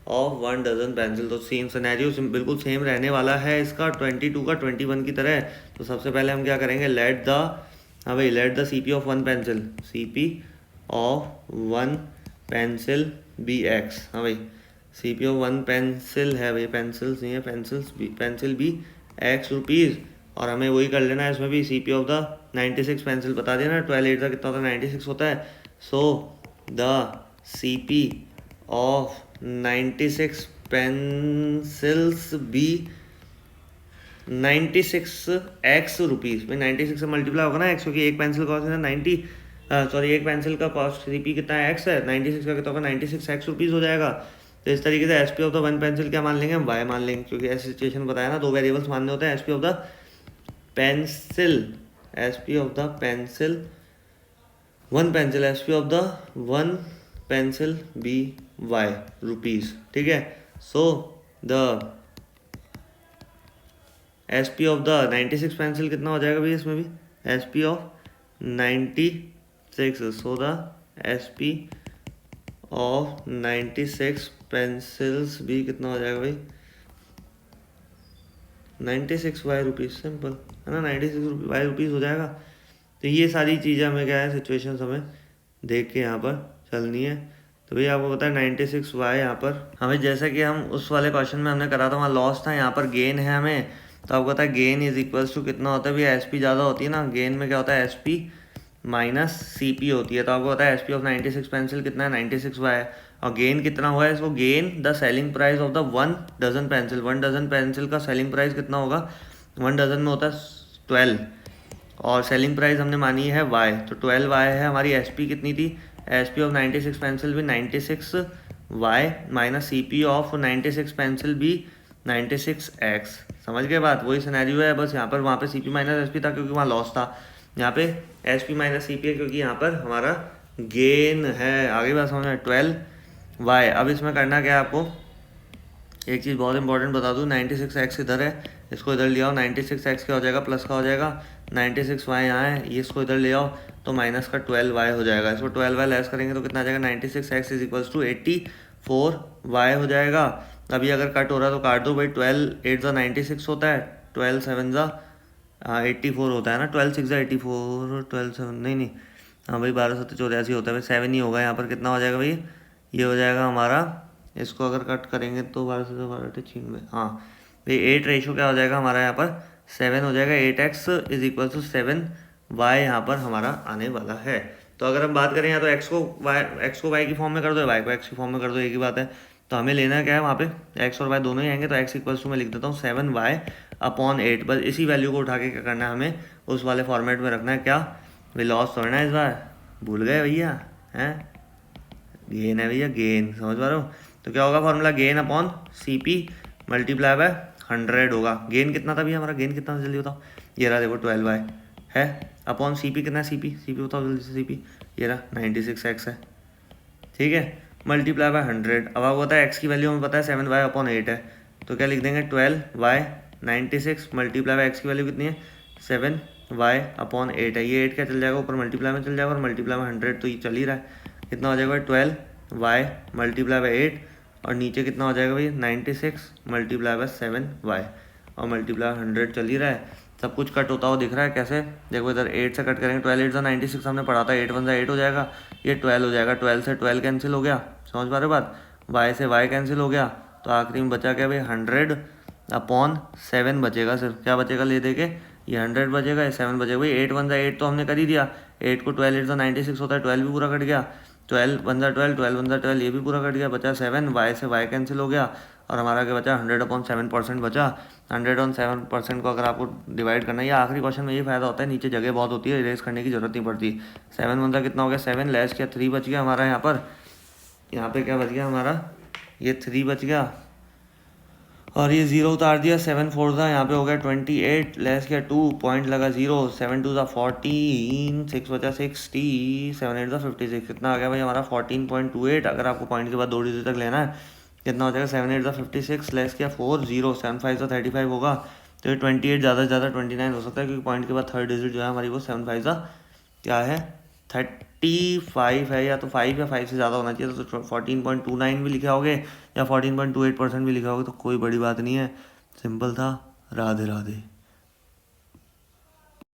Speaker 1: of 1 dozen pencil. तो सेम सिनेरियो बिल्कुल सेम रहने वाला है इसका 22 का 21 की तरह। तो सबसे पहले हम क्या करेंगे, लेट द, हाँ भाई let the CP of 1 pencil, CP of 1 pencil be x. हाँ भाई CP ऑफ 1 पेंसिल है भाई, पेंसिल्स नहीं है, पेंसिल बी एक्स रुपीज़। और हमें वही कर लेना है इसमें भी, CP ऑफ द 96 पेंसिल बता देना, 12 8 का कितना होता है 96 होता है। So the CP of 96 pencils be 96 x rupees. भाई 96 से मल्टीप्लाई होगा ना एक्स, क्योंकि एक पेंसिल कॉस्ट है 90, सॉरी एक पेंसिल का कॉस्ट CP कितना है एक्स है, 96 का कितना होगा 96 एक्स रुपीज़ हो जाएगा। तो इस तरीके से SP ऑफ द 1 पेंसिल क्या मान लेंगे हम, वाई मान लेंगे, क्योंकि ऐसी सिचुएशन बताया ना 2 वेरिएबल्स मानने होते हैं। SP of the pencil, SP of the pencil 1 pencil, SP of the 1 pencil be y rupees, ठीक है। So the SP of the 96 pencil कितना हो जाएगा भैया इसमें भी, SP of 96, so the SP of 96 pencils भी कितना हो जाएगा भाई, 96 वाई रुपीज़, सिंपल है ना, 96 वाई रुपीज़ हो जाएगा। तो ये सारी चीज़ें हमें क्या है, सिचुएशन हमें देख के यहाँ पर चलनी है। तो भैया आपको पता है 96 वाई यहाँ पर हमें, जैसा कि हम उस वाले क्वेश्चन में हमने करा था वहाँ लॉस था, यहाँ पर गेन है हमें। तो आपको पता है गेन इज इक्वल्स टू कितना होता है भैया, SP ज़्यादा होती है ना, गेन में क्या होता है SP माइनस CP होती है। तो आपको पता है SP ऑफ 96 पेंसिल कितना है 96 वाई, और गेन कितना हुआ है इसको, gain the selling price of the 1 dozen pencil. 1 dozen pencil का सेलिंग प्राइस कितना होगा, 1 डजन में होता है 12, और सेलिंग प्राइस हमने मानी है वाई, तो 12 वाई है हमारी। SP कितनी थी, SP ऑफ 96 पेंसिल भी 96 y minus CP of 96 pencil भी 96 एक्स। समझ गए बात, वही सिनेरियो है, बस यहाँ पर वहाँ पे CP माइनस SP था क्योंकि वहाँ लॉस था, यहाँ पे SP माइनस CP है क्योंकि यहाँ पर हमारा गेन है। आगे बात समझ में, 12 वाई। अब इसमें करना क्या है आपको, एक चीज़ बहुत इंपॉर्टेंट बता दूँ, 96 एक्स इधर है, इसको इधर ले आओ, 96 एक्स क्या हो जाएगा, प्लस का हो जाएगा, 96 वाई यहाँ है, ये इसको इधर ले आओ तो माइनस का 12 वाई हो जाएगा। इसको 12 वाई लेस करेंगे तो कितना आ जाएगा, 96 x is equals to 84 y हो जाएगा। अभी अगर कट हो रहा है तो काट दो भाई, 12 8 ज़ा 96 होता है, 12 7 ज़ा 84 होता है ना, 12 6 ज़ा 84, 12 7 नहीं, हाँ भाई 12 7 84 होता है भाई, 7 ही होगा यहाँ पर। कितना हो जाएगा भाई, ये हो जाएगा हमारा, इसको अगर कट करेंगे तो 12 से 12 96, हाँ भाई 8 रेशो क्या हो जाएगा हमारा यहाँ पर 7 हो जाएगा। 8x is equal to 7 y यहाँ पर हमारा आने वाला है। तो अगर हम बात करें यहाँ तो x को y की फॉर्म में कर दो, y को x की फॉर्म में कर दो, एक ही बात है। तो हमें लेना क्या है वहाँ पे, x और y दोनों ही आएंगे, तो x इक्वल्स टू मैं लिख देता हूँ 7y अपॉन 8। बस इसी वैल्यू को उठा के क्या करना है, हमें उस वाले फॉर्मेट में रखना है। क्या भाई लॉस तोड़ना है इस बार, भूल गए भैया हैं, गेन है भैया, गेन, समझ पा रहे हो। तो क्या होगा formula, gain upon CP multiply by 100 होगा। गेन कितना था भैया हमारा, गेन कितना था जल्दी बताओ, ये रहा देखो 12 वाई है, अपॉन CP कितना है, CP बताओ जल्दी से, CP ये रहा 96 एक्स है, ठीक है, मल्टीप्लाई बाय 100। अब आपको पता है एक्स की वैल्यू हमें पता है 7 वाई अपॉन 8 है, तो क्या लिख देंगे 12y 96 मल्टीप्लाई बाई एक्स की वैल्यू कितनी है 7y अपॉन 8 है। ये 8 क्या चल जाएगा ऊपर मल्टीप्लाई में चल जाएगा और मल्टीप्लाई में 100 तो ये चल ही रहा है। कितना हो जाएगा 12y मल्टीप्लाई बाई 8 और नीचे कितना हो जाएगा भाई 96 मल्टीप्लाई बाई 7y और मल्टीप्लाई 100 चल ही रहा है। सब कुछ कट होता हुआ दिख रहा है कैसे, देखो इधर 8 से कट करेंगे 12 8 96 हमने पढ़ा था, 8 1 8 हो जाएगा, ये 12 हो जाएगा, 12 से 12 कैंसिल हो गया, समझ पा रहे बात, y से y कैंसिल हो गया, तो आखिरी में बचा क्या भाई 100 अपॉन 7 बचेगा सिर्फ। क्या बचेगा ले दे के ये 100 बचेगा, ये 7 बचेगा भाई। 8 1 8 तो हमने कर ही दिया, 8 को 12 8 96 होता है, 12 भी पूरा कट गया, 12 1 12 12 1 12 ये भी पूरा कट गया, बचा 7, y से y कैंसिल हो गया और हमारा क्या बचा 100 अपॉन 7% बचा। 100 ऑन 7% को अगर आपको डिवाइड करना है, या आखिरी क्वेश्चन में ये फायदा होता है नीचे जगह बहुत होती है, इरेज करने की जरूरत नहीं पड़ती। 7 बंदा कितना हो गया 7 लेस किया 3 बच गया हमारा, यहाँ पे क्या बच गया हमारा ये 3 बच गया और ये 0 उतार दिया, 7 4 था, यहाँ पे हो गया 28 लेस किया 2 पॉइंट लगा 0, 7 2 था 14 6 बचा 60 7 8 था 56, कितना आ गया भाई हमारा 14.28। अगर आपको पॉइंट के बाद 2 डिजिट तक लेना है कितना हो जाएगा 7 8 था 56 लेस किया 4 0 7 5 था 35 होगा, तो ये 28 ज़्यादा से ज़्यादा 29 हो सकता है क्योंकि पॉइंट के बाद थर्ड डिजिट जो है हमारी वो 7 5 था क्या है 35 है, या तो 5 या 5 से ज़्यादा होना चाहिए, तो 14.29 भी लिखे होगे या 14.28% भी लिखा होगा, तो कोई बड़ी बात नहीं है, सिंपल था। राधे राधे।